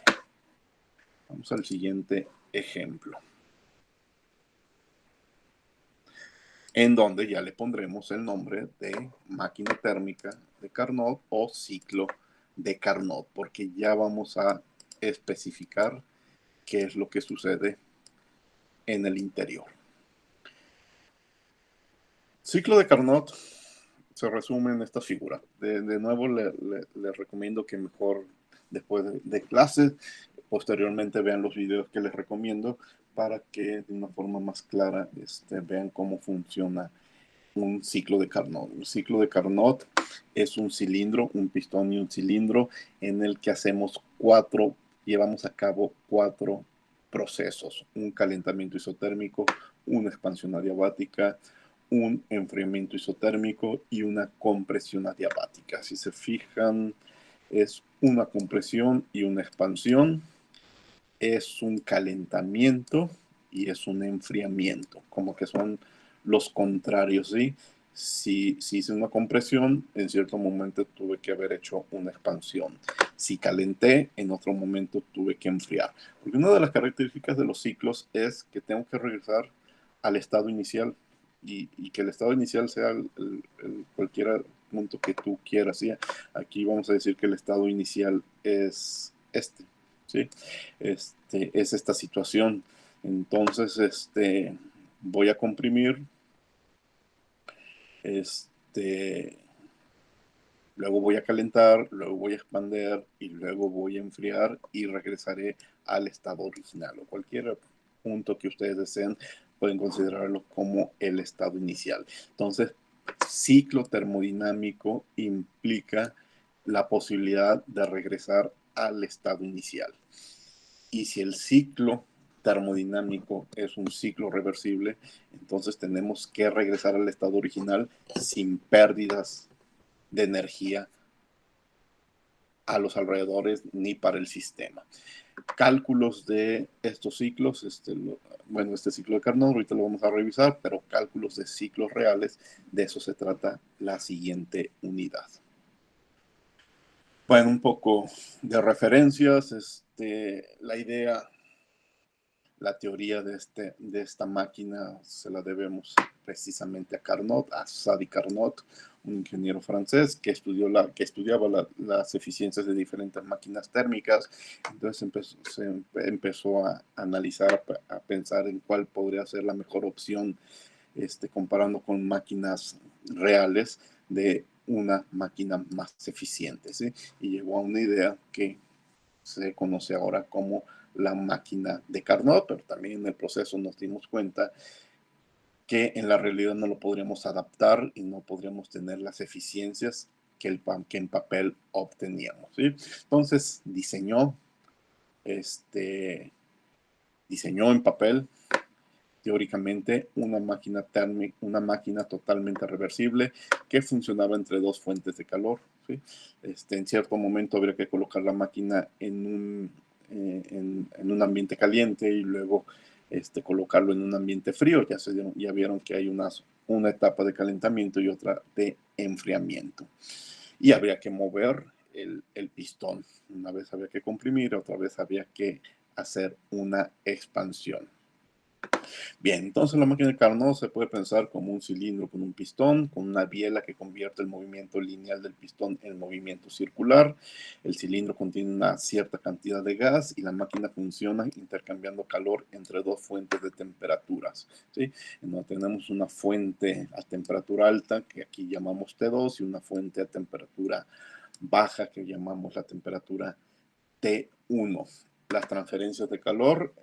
Vamos al siguiente ejemplo, en donde ya le pondremos el nombre de máquina térmica de Carnot o ciclo de Carnot, porque ya vamos a especificar qué es lo que sucede en el interior. Ciclo de Carnot se resume en esta figura. De nuevo, le recomiendo que mejor después de clases, posteriormente vean los videos que les recomiendo para que de una forma más clara vean cómo funciona un ciclo de Carnot. Un ciclo de Carnot es un cilindro, un pistón y un cilindro en el que llevamos a cabo cuatro procesos: un calentamiento isotérmico, una expansión adiabática, un enfriamiento isotérmico y una compresión adiabática. Si se fijan, es una compresión y una expansión, es un calentamiento y es un enfriamiento, como que son los contrarios, ¿sí? Si hice una compresión, en cierto momento tuve que haber hecho una expansión. Si calenté, en otro momento tuve que enfriar. Porque una de las características de los ciclos es que tengo que regresar al estado inicial y que el estado inicial sea cualquier punto que tú quieras, ¿sí? Aquí vamos a decir que el estado inicial es ¿sí? Es esta situación. Entonces, voy a comprimir, luego voy a calentar, luego voy a expander y luego voy a enfriar y regresaré al estado original, o cualquier punto que ustedes deseen pueden considerarlo como el estado inicial. Entonces, ciclo termodinámico implica la posibilidad de regresar al estado inicial. Y si el ciclo termodinámico es un ciclo reversible, entonces tenemos que regresar al estado original sin pérdidas de energía a los alrededores ni para el sistema. Cálculos de estos ciclos, este ciclo de Carnot, ahorita lo vamos a revisar, pero cálculos de ciclos reales, de eso se trata la siguiente unidad. Bueno, un poco de referencias, la idea, la teoría de esta máquina se la debemos precisamente a Carnot, a Sadi Carnot, un ingeniero francés que estudiaba las eficiencias de diferentes máquinas térmicas. Entonces empezó a analizar, a pensar en cuál podría ser la mejor opción, comparando con máquinas reales, de una máquina más eficiente, ¿sí? Y llegó a una idea que se conoce ahora como la máquina de Carnot, pero también en el proceso nos dimos cuenta que en la realidad no lo podríamos adaptar y no podríamos tener las eficiencias que en papel obteníamos, ¿sí? Entonces diseñó en papel, teóricamente, una máquina térmica, una máquina totalmente reversible que funcionaba entre dos fuentes de calor, ¿sí? En cierto momento habría que colocar la máquina en un ambiente caliente y luego colocarlo en un ambiente frío. Ya vieron que hay una etapa de calentamiento y otra de enfriamiento. Y habría que mover el pistón. Una vez había que comprimir, otra vez había que hacer una expansión. Bien, entonces la máquina de Carnot se puede pensar como un cilindro con un pistón, con una biela que convierte el movimiento lineal del pistón en movimiento circular. El cilindro contiene una cierta cantidad de gas y la máquina funciona intercambiando calor entre dos fuentes de temperaturas, ¿sí? En donde tenemos una fuente a temperatura alta, que aquí llamamos T2, y una fuente a temperatura baja, que llamamos la temperatura T1. Las transferencias de calor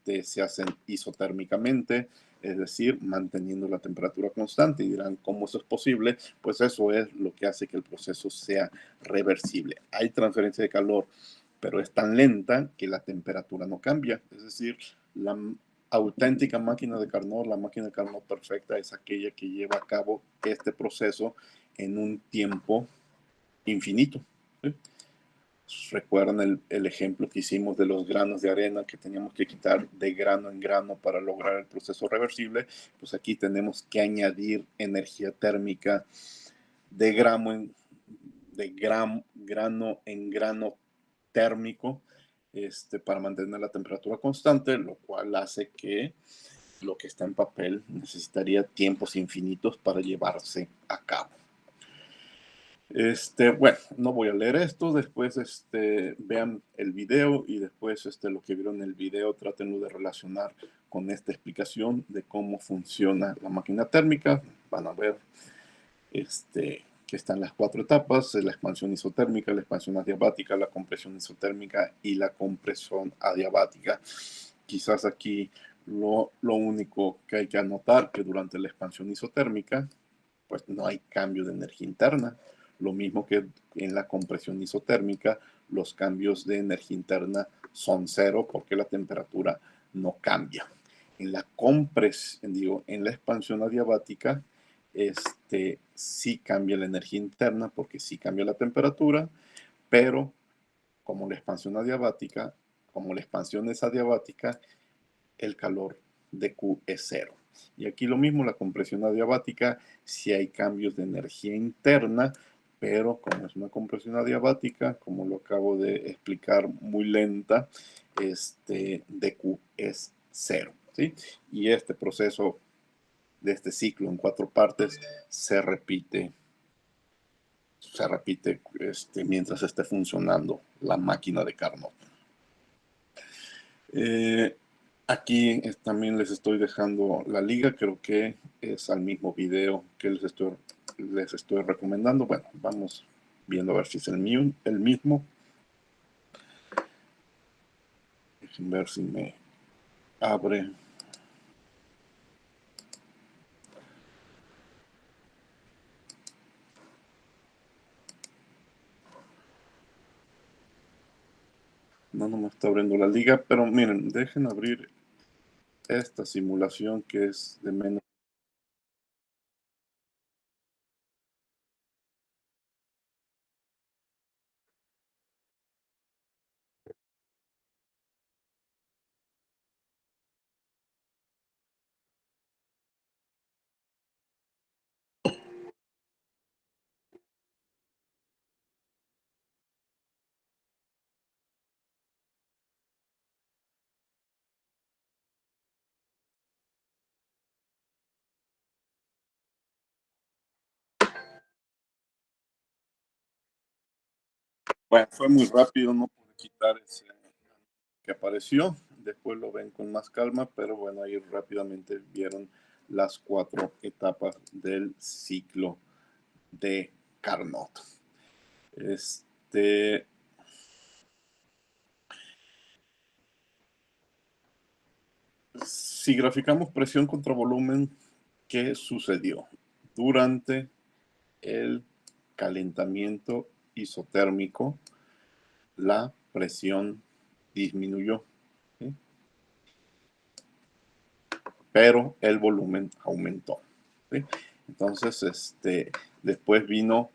se hacen isotérmicamente, es decir, manteniendo la temperatura constante. Y dirán, ¿cómo eso es posible? Pues eso es lo que hace que el proceso sea reversible. Hay transferencia de calor, pero es tan lenta que la temperatura no cambia. Es decir, la auténtica máquina de Carnot, la máquina de Carnot perfecta, es aquella que lleva a cabo este proceso en un tiempo infinito, ¿sí? Recuerdan el ejemplo que hicimos de los granos de arena que teníamos que quitar de grano en grano para lograr el proceso reversible. Pues aquí tenemos que añadir energía térmica de grano en grano térmico para mantener la temperatura constante, lo cual hace que lo que está en papel necesitaría tiempos infinitos para llevarse a cabo. Bueno, no voy a leer esto, después vean el video y después lo que vieron en el video traten de relacionar con esta explicación de cómo funciona la máquina térmica. Van a ver que están las 4 etapas: la expansión isotérmica, la expansión adiabática, la compresión isotérmica y la compresión adiabática. Quizás aquí lo único que hay que anotar que durante la expansión isotérmica pues no hay cambio de energía interna. Lo mismo que en la compresión isotérmica, los cambios de energía interna son 0 porque la temperatura no cambia. En la en la expansión adiabática, sí cambia la energía interna porque sí cambia la temperatura, pero como la expansión es adiabática, el calor de Q es 0. Y aquí lo mismo, la compresión adiabática, si hay cambios de energía interna, pero como es una compresión adiabática, como lo acabo de explicar muy lenta, dQ es 0. ¿Sí? Y este proceso de este ciclo en 4 partes se repite mientras esté funcionando la máquina de Carnot. Aquí también les estoy dejando la liga, creo que es al mismo video que les estoy recomendando. Bueno, vamos viendo a ver si es el mismo. Dejen ver si me abre. No me está abriendo la liga, pero miren, dejen abrir esta simulación que es de menos. Bueno, fue muy rápido, no pude quitar ese que apareció. Después lo ven con más calma, pero bueno, ahí rápidamente vieron las 4 etapas del ciclo de Carnot. Si graficamos presión contra volumen, ¿qué sucedió? Durante el calentamiento isotérmico, la presión disminuyó, ¿sí? Pero el volumen aumentó, ¿sí? Entonces, después vino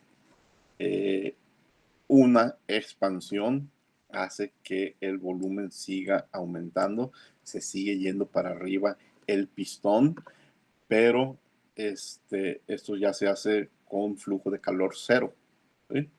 una expansión, hace que el volumen siga aumentando, se sigue yendo para arriba el pistón, pero esto ya se hace con flujo de calor 0, ¿sí?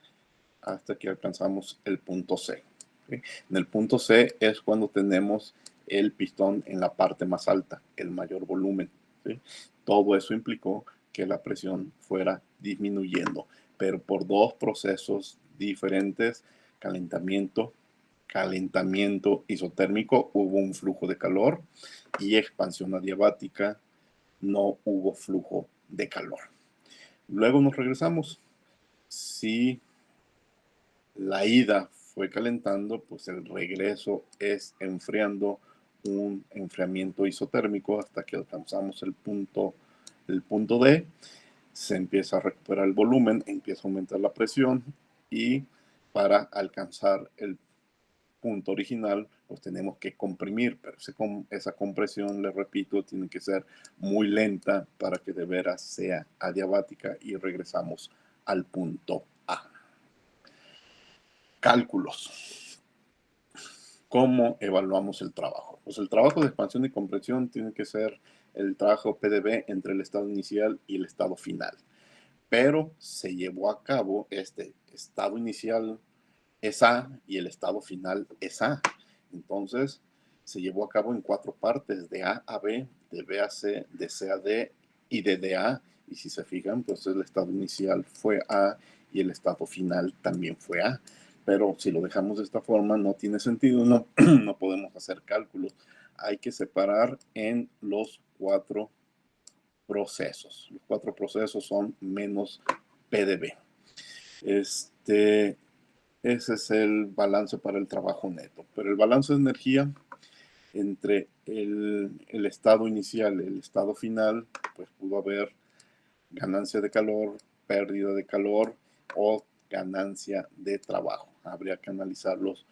Hasta que alcanzamos el punto C. ¿Sí? En el punto C es cuando tenemos el pistón en la parte más alta, el mayor volumen, ¿sí? Todo eso implicó que la presión fuera disminuyendo, pero por 2 procesos diferentes: calentamiento isotérmico, hubo un flujo de calor, y expansión adiabática, no hubo flujo de calor. Luego nos regresamos. Si la ida fue calentando, pues el regreso es enfriando, un enfriamiento isotérmico hasta que alcanzamos el punto D. Se empieza a recuperar el volumen, empieza a aumentar la presión, y para alcanzar el punto original, pues tenemos que comprimir, pero esa compresión, les repito, tiene que ser muy lenta para que de veras sea adiabática, y regresamos al punto A. Cálculos. ¿Cómo evaluamos el trabajo? Pues el trabajo de expansión y compresión tiene que ser el trabajo PdV entre el estado inicial y el estado final. Pero se llevó a cabo este estado inicial es A y el estado final es A. Entonces, se llevó a cabo en 4 partes, de A a B, de B a C, de C a D y de D a A. Y si se fijan, pues el estado inicial fue A y el estado final también fue A. Pero si lo dejamos de esta forma, no tiene sentido, no, no podemos hacer cálculos. Hay que separar en los 4 procesos. Los 4 procesos son menos PdV. Ese es el balance para el trabajo neto. Pero el balance de energía entre el estado inicial y el estado final, pues pudo haber ganancia de calor, pérdida de calor o ganancia de trabajo. Habría que analizarlos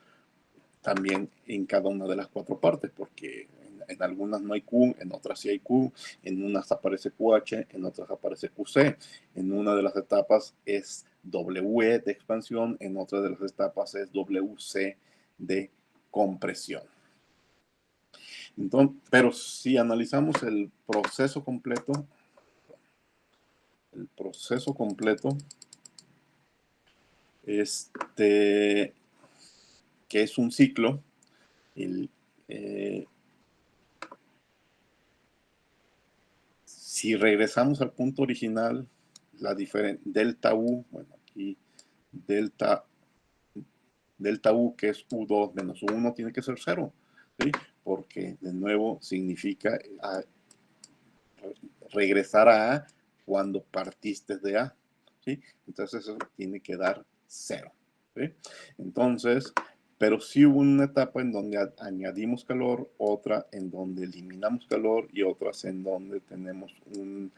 también en cada una de las 4 partes, porque en algunas no hay Q, en otras sí hay Q, en unas aparece QH, en otras aparece QC. En una de las etapas es WE de expansión, en otra de las etapas es WC de compresión. Entonces, pero si analizamos el proceso completo, que es un ciclo, si regresamos al punto original, la diferencia delta U, bueno, aquí delta U, que es U2 menos U1, tiene que ser 0, ¿sí? Porque de nuevo significa regresar a A cuando partiste de A, ¿sí? Entonces eso tiene que dar 0, ¿sí? Entonces, pero sí hubo una etapa en donde añadimos calor, otra en donde eliminamos calor y otras en donde tenemos un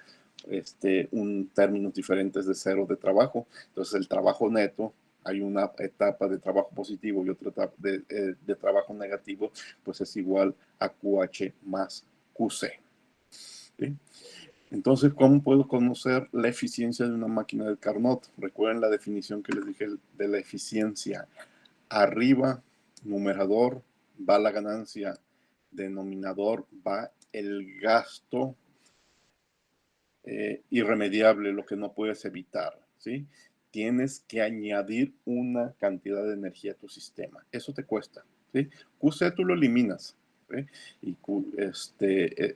términos diferentes de 0 de trabajo. Entonces el trabajo neto, hay una etapa de trabajo positivo y otra etapa de trabajo negativo, pues es igual a QH más QC, ¿sí? Entonces, ¿cómo puedo conocer la eficiencia de una máquina de Carnot? Recuerden la definición que les dije de la eficiencia. Arriba, numerador, va la ganancia. Denominador, va el gasto irremediable, lo que no puedes evitar, ¿sí? Tienes que añadir una cantidad de energía a tu sistema. Eso te cuesta, ¿sí? QC tú lo eliminas, ¿sí? Y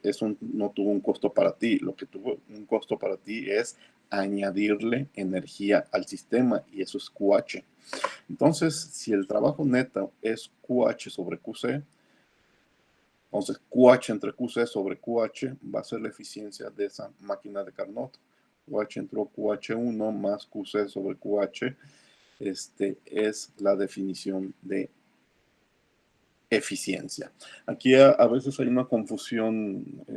eso no tuvo un costo para ti. Lo que tuvo un costo para ti es añadirle energía al sistema y eso es QH. Entonces, si el trabajo neto es QH sobre QC, entonces, QH entre QC sobre QH va a ser la eficiencia de esa máquina de Carnot. QH entre QH1 más QC sobre QH es la definición de eficiencia. Aquí a veces hay una confusión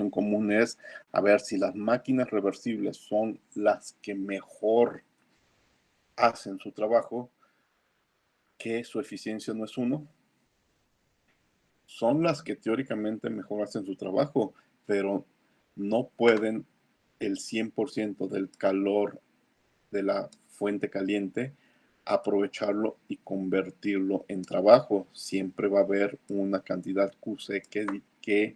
común es, a ver, si las máquinas reversibles son las que mejor hacen su trabajo, ¿que su eficiencia no es 1? Son las que teóricamente mejor hacen su trabajo, pero no pueden el 100% del calor de la fuente caliente aprovecharlo y convertirlo en trabajo. Siempre va a haber una cantidad QC que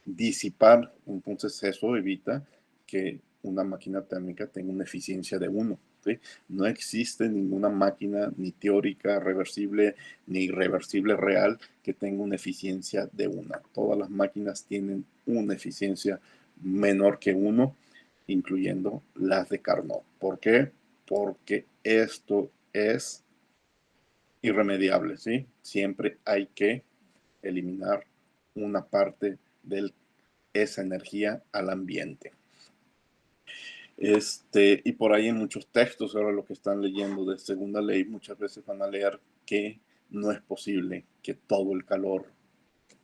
disipar. Entonces eso evita que una máquina térmica tenga una eficiencia de 1. ¿Sí? No existe ninguna máquina ni teórica reversible ni irreversible real que tenga una eficiencia de 1. Todas las máquinas tienen una eficiencia menor que 1, incluyendo las de Carnot. ¿Por qué? Porque esto es irremediable, ¿sí? Siempre hay que eliminar una parte de esa energía al ambiente. Y por ahí en muchos textos, ahora lo que están leyendo de segunda ley, muchas veces van a leer que no es posible que todo el calor,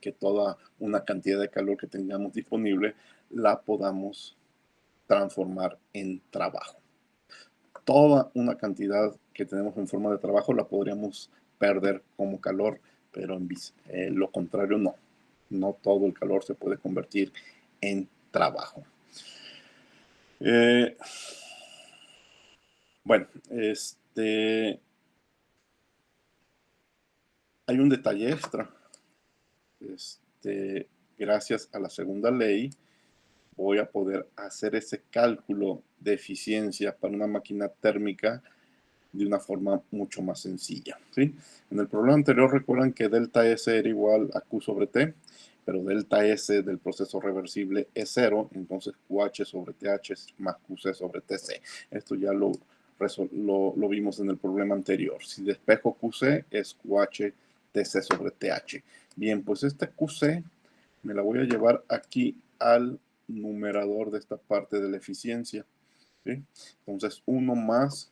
que toda una cantidad de calor que tengamos disponible, la podamos transformar en trabajo. Toda una cantidad que tenemos en forma de trabajo la podríamos perder como calor, pero lo contrario no. No todo el calor se puede convertir en trabajo. Bueno, Hay un detalle extra. Gracias a la segunda ley, voy a poder hacer ese cálculo de eficiencia para una máquina térmica de una forma mucho más sencilla, ¿sí? En el problema anterior recuerdan que delta S era igual a Q sobre T, pero delta S del proceso reversible es 0, entonces QH sobre TH es más QC sobre TC. Esto ya lo vimos en el problema anterior. Si despejo QC es QH TC sobre TH. Bien, pues este QC me la voy a llevar aquí al numerador de esta parte de la eficiencia, ¿sí? Entonces 1 más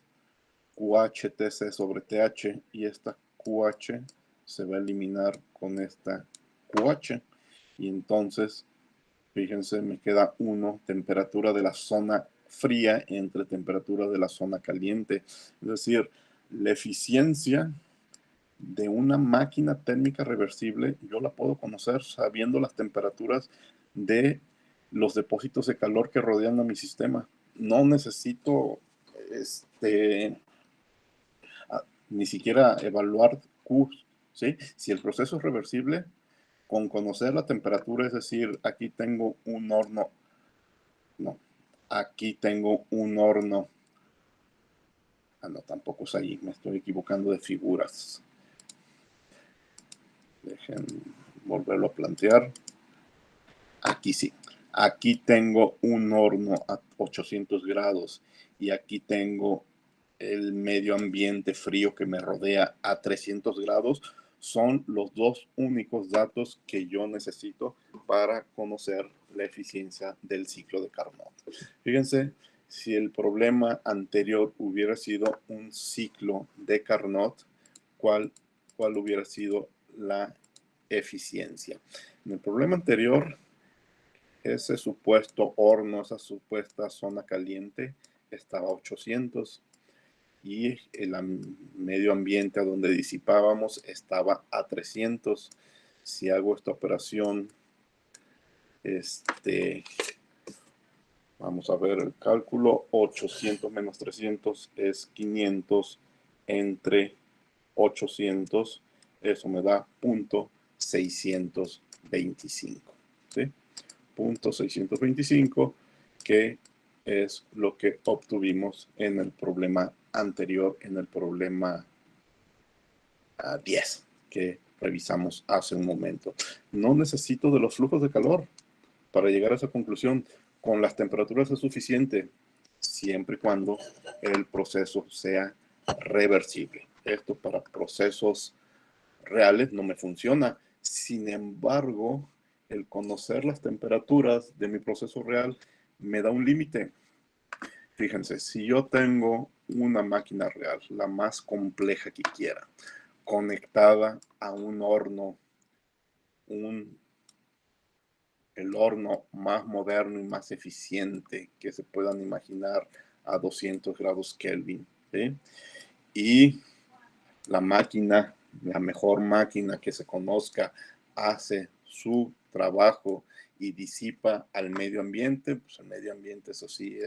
QHTC sobre TH, y esta QH se va a eliminar con esta QH, y entonces fíjense, me queda 1, temperatura de la zona fría entre temperatura de la zona caliente. Es decir, la eficiencia de una máquina térmica reversible yo la puedo conocer sabiendo las temperaturas de los depósitos de calor que rodean a mi sistema. No necesito ni siquiera evaluar Q, ¿sí? Si el proceso es reversible, con conocer la temperatura, es decir, aquí tengo un horno, no, aquí tengo un horno, no, tampoco es ahí, me estoy equivocando de figuras. Dejen volverlo a plantear. Aquí sí, aquí tengo un horno a 800 grados y aquí tengo el medio ambiente frío que me rodea a 300 grados. Son los dos únicos datos que yo necesito para conocer la eficiencia del ciclo de Carnot. Fíjense, si el problema anterior hubiera sido un ciclo de Carnot, ¿cuál hubiera sido la eficiencia? En el problema anterior, ese supuesto horno, esa supuesta zona caliente, estaba a 800 y el medio ambiente a donde disipábamos estaba a 300. Si hago esta operación, vamos a ver el cálculo, 800 menos 300 es 500 entre 800, eso me da .625, ¿sí? .625, que es lo que obtuvimos en el problema anterior, en el problema 10, que revisamos hace un momento. No necesito de los flujos de calor para llegar a esa conclusión. Con las temperaturas es suficiente, siempre y cuando el proceso sea reversible. Esto para procesos reales no me funciona. Sin embargo, el conocer las temperaturas de mi proceso real me da un límite. Fíjense, si yo tengo una máquina real, la más compleja que quiera, conectada a un horno, el horno más moderno y más eficiente que se puedan imaginar a 200 grados Kelvin, ¿sí? Y la máquina, la mejor máquina que se conozca, hace su trabajo y disipa al medio ambiente, pues el medio ambiente, eso sí,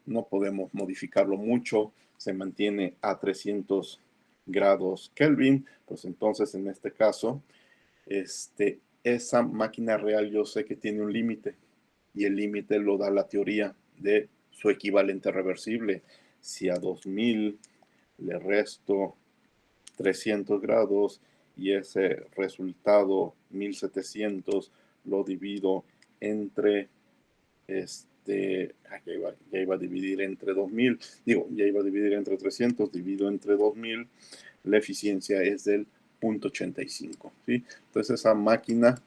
no podemos modificarlo mucho, se mantiene a 300 grados Kelvin, pues entonces en este caso, esa máquina real yo sé que tiene un límite, y el límite lo da la teoría de su equivalente reversible. Si a 2000 le resto 300 grados y ese resultado 1700 lo divido entre ya iba a dividir entre 2000, ya iba a dividir entre 300, divido entre 2000, la eficiencia es del 0.85, ¿sí? Entonces esa máquina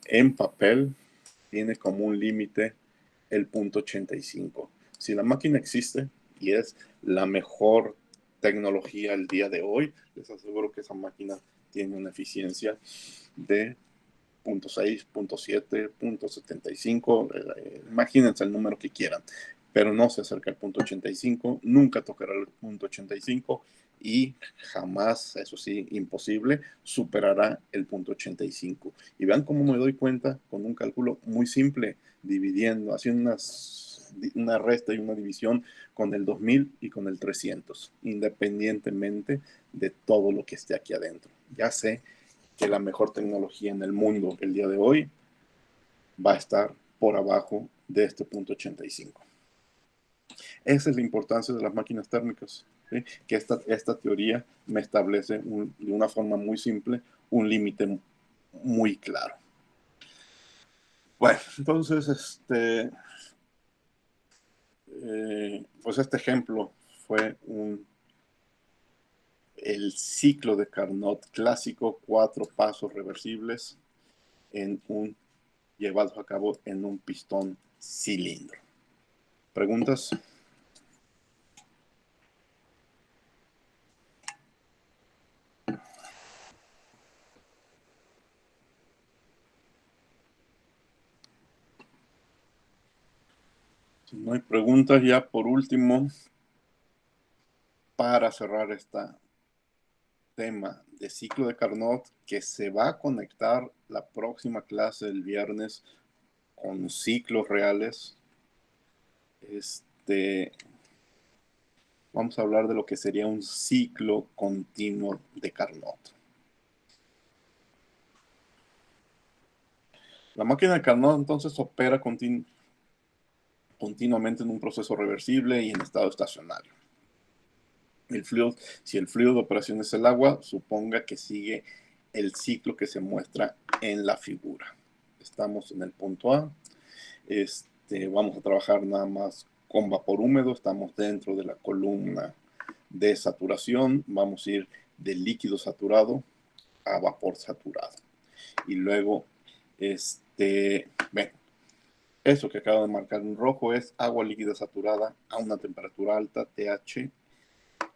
en papel tiene como un límite el 0.85. Si la máquina existe y es la mejor tecnología el día de hoy, les aseguro que esa máquina tiene una eficiencia de 0.6, 0.7, 0.75, imagínense el número que quieran, pero no se acerca al 0.85, nunca tocará el 0.85 y jamás, eso sí, imposible, superará el 0.85. Y vean cómo me doy cuenta con un cálculo muy simple, dividiendo, haciendo unas una resta y una división con el 2000 y con el 300, independientemente de todo lo que esté aquí adentro. Ya sé que la mejor tecnología en el mundo el día de hoy va a estar por abajo de este punto 85. Esa es la importancia de las máquinas térmicas, ¿sí? Que esta teoría me establece de una forma muy simple un límite muy claro. Bueno, entonces, pues este ejemplo fue el ciclo de Carnot clásico, 4 pasos reversibles llevados a cabo en un pistón cilindro. ¿Preguntas? Si no hay preguntas, ya por último, para cerrar este tema de ciclo de Carnot, que se va a conectar la próxima clase del viernes con ciclos reales, vamos a hablar de lo que sería un ciclo continuo de Carnot. La máquina de Carnot entonces opera continuamente en un proceso reversible y en estado estacionario. Si el fluido de operación es el agua, suponga que sigue el ciclo que se muestra en la figura. Estamos en el punto A. Vamos a trabajar nada más con vapor húmedo. Estamos dentro de la columna de saturación. Vamos a ir de líquido saturado a vapor saturado. Y luego, ven, eso que acabo de marcar en rojo es agua líquida saturada a una temperatura alta, TH,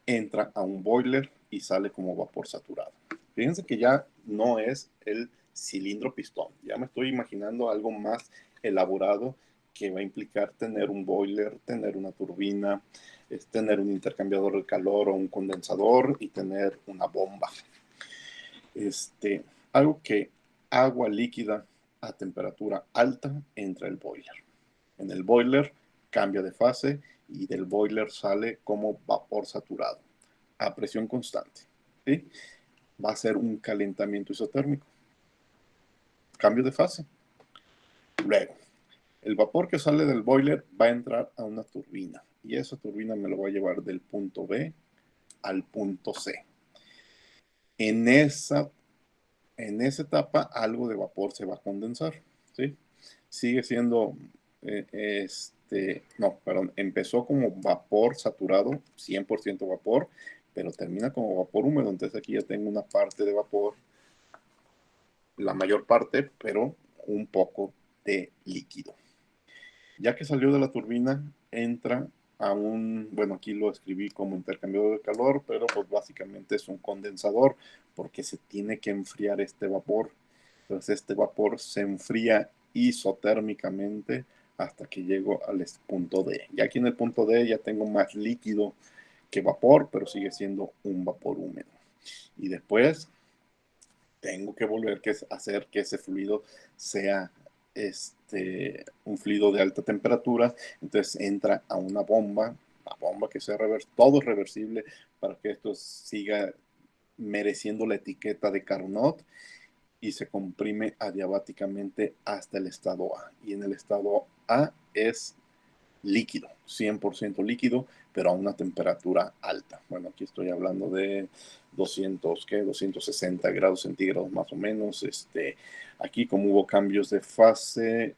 entra a un boiler y sale como vapor saturado. Fíjense que ya no es el cilindro pistón. Ya me estoy imaginando algo más elaborado que va a implicar tener un boiler, tener una turbina, tener un intercambiador de calor o un condensador y tener una bomba. Algo que agua líquida a temperatura alta entra el boiler. En el boiler cambia de fase y del boiler sale como vapor saturado a presión constante. ¿Sí? Va a ser un calentamiento isotérmico. Cambio de fase. Luego, el vapor que sale del boiler va a entrar a una turbina y esa turbina me lo va a llevar del punto B al punto C. En esa etapa algo de vapor se va a condensar. ¿Sí? Sigue siendo, empezó como vapor saturado, 100% vapor, pero termina como vapor húmedo. Entonces aquí ya tengo una parte de vapor, la mayor parte, pero un poco de líquido. Ya que salió de la turbina, entra a aquí lo escribí como intercambiador de calor, pero pues básicamente es un condensador porque se tiene que enfriar este vapor. Entonces este vapor se enfría isotérmicamente hasta que llego al punto D. Y aquí en el punto D ya tengo más líquido que vapor, pero sigue siendo un vapor húmedo. Y después tengo que volver a hacer que ese fluido sea un fluido de alta temperatura. Entonces entra a una bomba que sea todo es reversible para que esto siga mereciendo la etiqueta de Carnot y se comprime adiabáticamente hasta el estado A. Y en el estado A es líquido, 100% líquido, pero a una temperatura alta. Bueno, aquí estoy hablando de 260 grados centígrados más o menos. Aquí como hubo cambios de fase,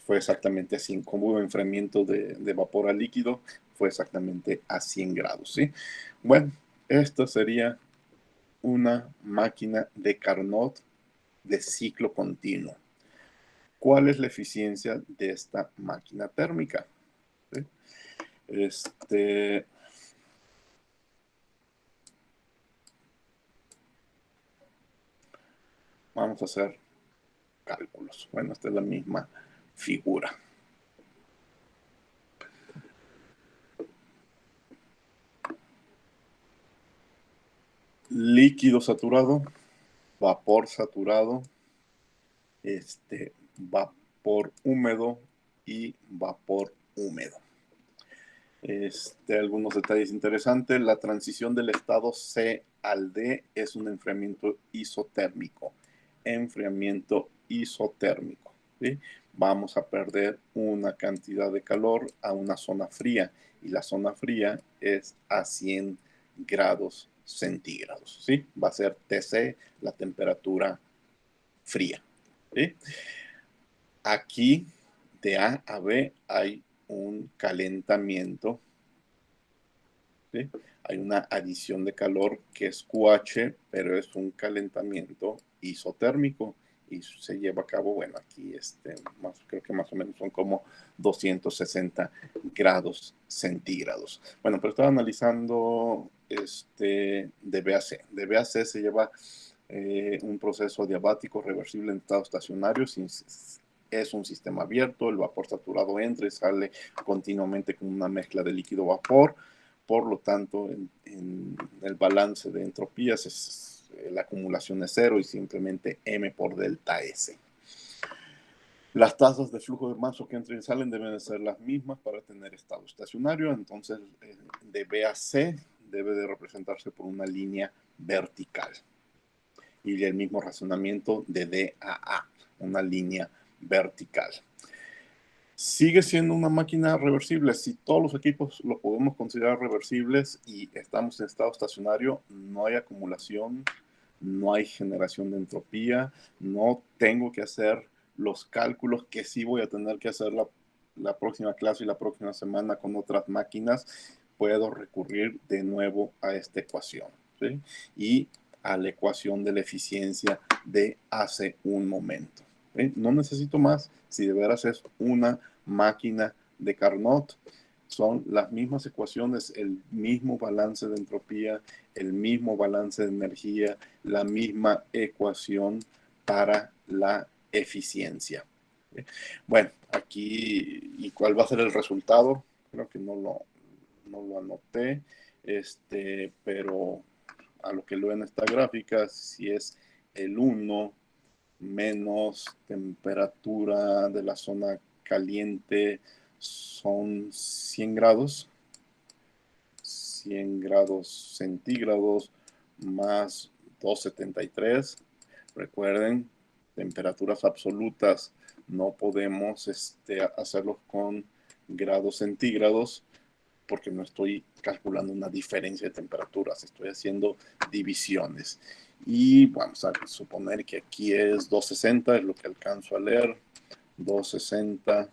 fue exactamente así. Como hubo enfriamiento de vapor a líquido, fue exactamente a 100 grados, ¿sí? Bueno, esto sería una máquina de Carnot de ciclo continuo. ¿Cuál es la eficiencia de esta máquina térmica? ¿Sí? Vamos a hacer cálculos. Bueno, esta es la misma figura. Líquido saturado, vapor saturado, vapor húmedo y vapor húmedo. Algunos detalles interesantes. La transición del estado C al D es un enfriamiento isotérmico. Enfriamiento isotérmico. ¿Sí? Vamos a perder una cantidad de calor a una zona fría, y la zona fría es a 100 grados centígrados. ¿Sí? Va a ser TC, la temperatura fría. ¿Sí? Aquí, de A a B, hay un calentamiento. ¿Sí? Hay una adición de calor que es QH, pero es un calentamiento isotérmico y se lleva a cabo, bueno, aquí creo que más o menos son como 260 grados centígrados. Bueno, pero estaba analizando de BAC. De BAC se lleva un proceso adiabático reversible en estado estacionario. Es un sistema abierto, el vapor saturado entra y sale continuamente con una mezcla de líquido-vapor. Por lo tanto, en el balance de entropías la acumulación es cero y simplemente M por delta S. Las tasas de flujo de masa que entran y salen deben de ser las mismas para tener estado estacionario. Entonces, de B a C debe de representarse por una línea vertical. Y el mismo razonamiento de D a A, una línea vertical. Sigue siendo una máquina reversible. Si todos los equipos los podemos considerar reversibles y estamos en estado estacionario, no hay acumulación, no hay generación de entropía, no tengo que hacer los cálculos que sí voy a tener que hacer la próxima clase y la próxima semana con otras máquinas. Puedo recurrir de nuevo a esta ecuación, ¿sí? Y a la ecuación de la eficiencia de hace un momento. No necesito más. Si de veras es una máquina de Carnot, son las mismas ecuaciones, el mismo balance de entropía, el mismo balance de energía, la misma ecuación para la eficiencia. Bueno, aquí, ¿y cuál va a ser el resultado? Creo que no lo anoté, pero a lo que leo en esta gráfica, si es el 1 menos temperatura de la zona caliente son 100 grados centígrados más 273. Recuerden, temperaturas absolutas no podemos hacerlo con grados centígrados porque no estoy calculando una diferencia de temperaturas, estoy haciendo divisiones. Y vamos a suponer que aquí es 260, es lo que alcanzo a leer. 260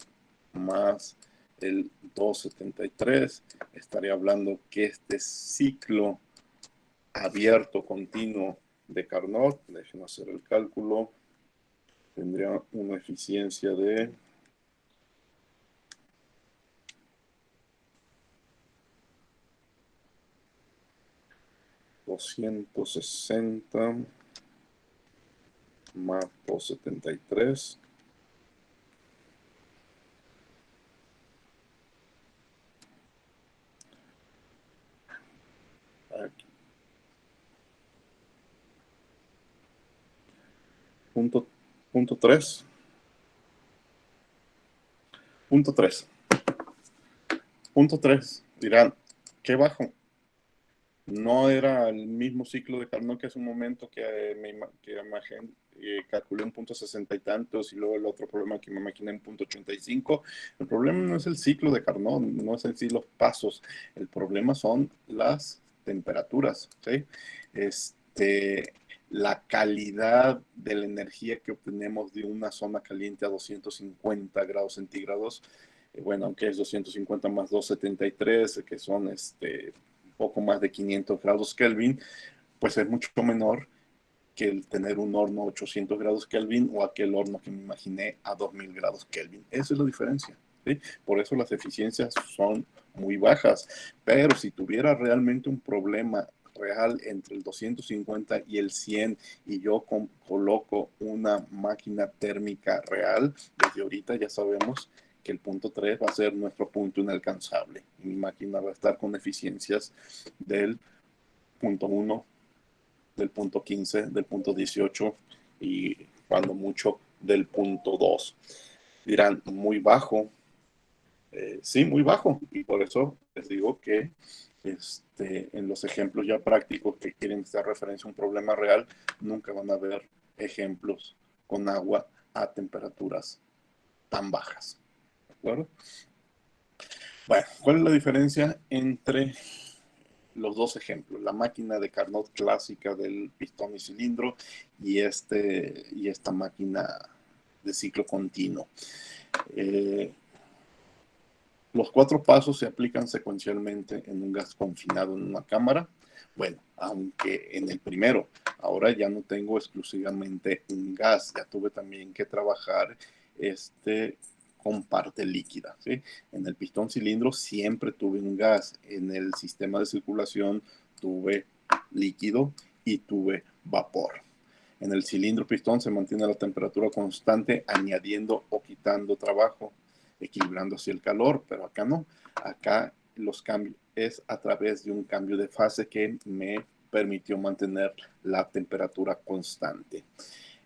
más el 273. Estaría hablando que este ciclo abierto continuo de Carnot, déjenme hacer el cálculo, tendría una eficiencia de 260 más 273. Aquí. Punto 3. Punto 3. Punto 3. Dirán, ¿qué bajo? No era el mismo ciclo de Carnot que hace un momento calculé un punto 60 y tantos, y luego el otro problema que me imaginé en punto 85. El problema no es el ciclo de Carnot, no es en sí los pasos. El problema son las temperaturas, ¿sí? La calidad de la energía que obtenemos de una zona caliente a 250 grados centígrados, bueno, aunque es 250 más 273, que son poco más de 500 grados Kelvin, pues es mucho menor que el tener un horno a 800 grados Kelvin o aquel horno que me imaginé a 2000 grados Kelvin. Esa es la diferencia, ¿sí? Por eso las eficiencias son muy bajas. Pero si tuviera realmente un problema real entre el 250 y el 100 y yo coloco una máquina térmica real, desde ahorita ya sabemos que el punto 3 va a ser nuestro punto inalcanzable. Y mi máquina va a estar con eficiencias del punto 1, del punto 15, del punto 18 y cuando mucho del punto 2. Dirán, muy bajo. Sí, muy bajo. Y por eso les digo que en los ejemplos ya prácticos que quieren hacer referencia a un problema real, nunca van a ver ejemplos con agua a temperaturas tan bajas. ¿De acuerdo? Bueno, ¿cuál es la diferencia entre los dos ejemplos? La máquina de Carnot clásica del pistón y cilindro y esta máquina de ciclo continuo. Los 4 pasos se aplican secuencialmente en un gas confinado en una cámara. Bueno, aunque en el primero, ahora ya no tengo exclusivamente un gas, ya tuve también que trabajar con parte líquida, ¿sí? En el pistón cilindro siempre tuve un gas, en el sistema de circulación tuve líquido y tuve vapor. En el cilindro pistón se mantiene la temperatura constante añadiendo o quitando trabajo, equilibrando así el calor, pero acá no. Acá los cambios es a través de un cambio de fase que me permitió mantener la temperatura constante.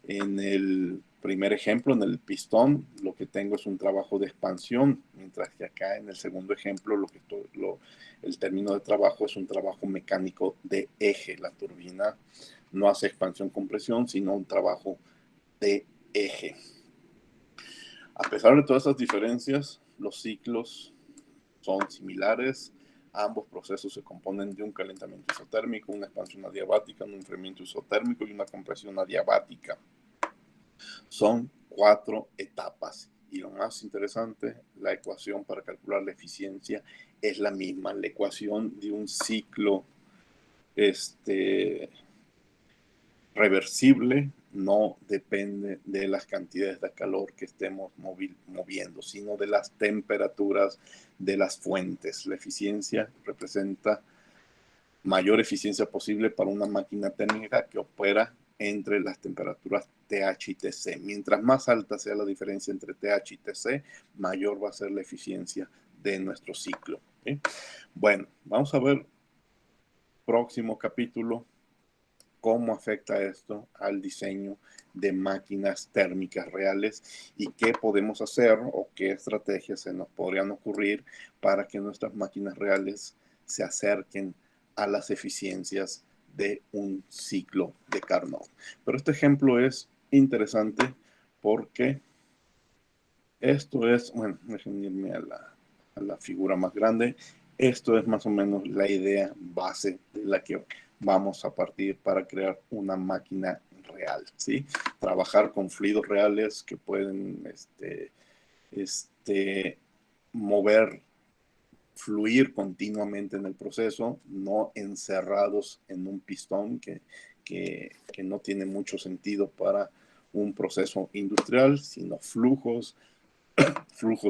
En el primer ejemplo, en el pistón, lo que tengo es un trabajo de expansión, mientras que acá en el segundo ejemplo, el término de trabajo es un trabajo mecánico de eje. La turbina no hace expansión-compresión, sino un trabajo de eje. A pesar de todas esas diferencias, los ciclos son similares. Ambos procesos se componen de un calentamiento isotérmico, una expansión adiabática, un enfriamiento isotérmico y una compresión adiabática. Son 4 etapas. Y lo más interesante, la ecuación para calcular la eficiencia es la misma. La ecuación de un ciclo reversible no depende de las cantidades de calor que estemos moviendo, sino de las temperaturas de las fuentes. La eficiencia representa mayor eficiencia posible para una máquina térmica que opera entre las temperaturas TH y TC. Mientras más alta sea la diferencia entre TH y TC, mayor va a ser la eficiencia de nuestro ciclo. ¿Sí? Bueno, vamos a ver próximo capítulo cómo afecta esto al diseño de máquinas térmicas reales y qué podemos hacer o qué estrategias se nos podrían ocurrir para que nuestras máquinas reales se acerquen a las eficiencias de un ciclo de Carnot. Pero este ejemplo es interesante porque esto es, bueno, déjenme irme a la figura más grande. Esto es más o menos la idea base de la que vamos a partir para crear una máquina real, ¿sí? Trabajar con fluidos reales que pueden mover, fluir continuamente en el proceso, no encerrados en un pistón que no tiene mucho sentido para un proceso industrial, sino flujos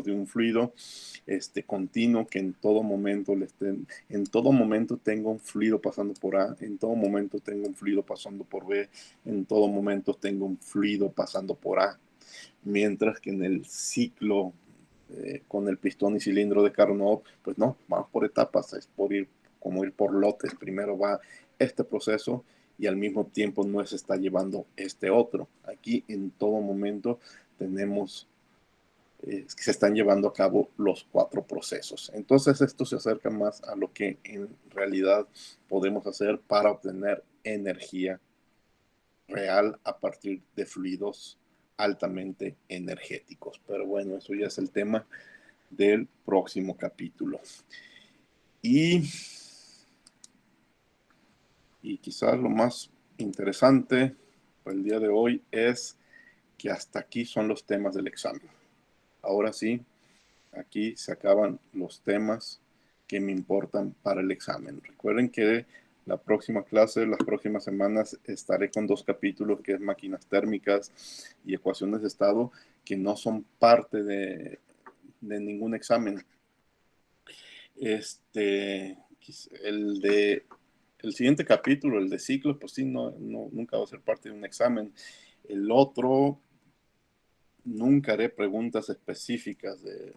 de un fluido continuo que en todo momento tengo un fluido pasando por A, en todo momento tengo un fluido pasando por B, en todo momento tengo un fluido pasando por A, mientras que en el ciclo con el pistón y cilindro de Carnot, pues no, vamos por etapas, es como ir por lotes. Primero va este proceso y al mismo tiempo no se está llevando este otro. Aquí en todo momento tenemos que se están llevando a cabo los 4 procesos. Entonces esto se acerca más a lo que en realidad podemos hacer para obtener energía real a partir de fluidos altamente energéticos. Pero bueno, eso ya es el tema del próximo capítulo. Y quizás lo más interesante para el día de hoy es que hasta aquí son los temas del examen. Ahora sí, aquí se acaban los temas que me importan para el examen. Recuerden que la próxima clase, las próximas semanas, estaré con 2 capítulos que es máquinas térmicas y ecuaciones de estado que no son parte de ningún examen. El siguiente capítulo, el de ciclos, pues sí, nunca va a ser parte de un examen. El otro, nunca haré preguntas específicas de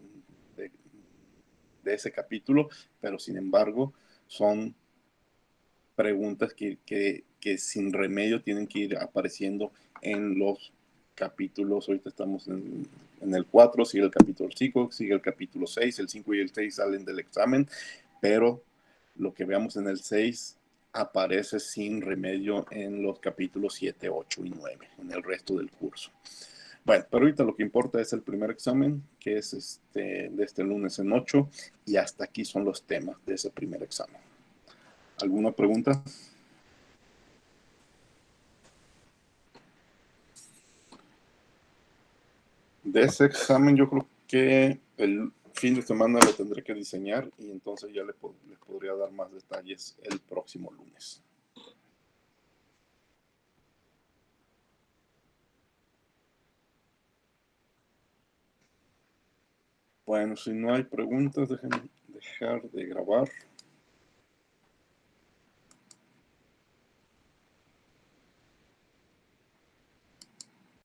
ese capítulo, pero sin embargo son preguntas que sin remedio tienen que ir apareciendo en los capítulos. Ahorita estamos En el 4 sigue el capítulo 5, sigue el capítulo 6, el 5 y el 6 salen del examen, pero lo que veamos en el 6 aparece sin remedio en los capítulos 7, 8 y 9, en el resto del curso. Bueno, pero ahorita lo que importa es el primer examen, que es de este lunes en 8, y hasta aquí son los temas de ese primer examen. ¿Alguna pregunta? De ese examen yo creo que el fin de semana lo tendré que diseñar y entonces ya les podría dar más detalles el próximo lunes. Bueno, si no hay preguntas, déjenme dejar de grabar.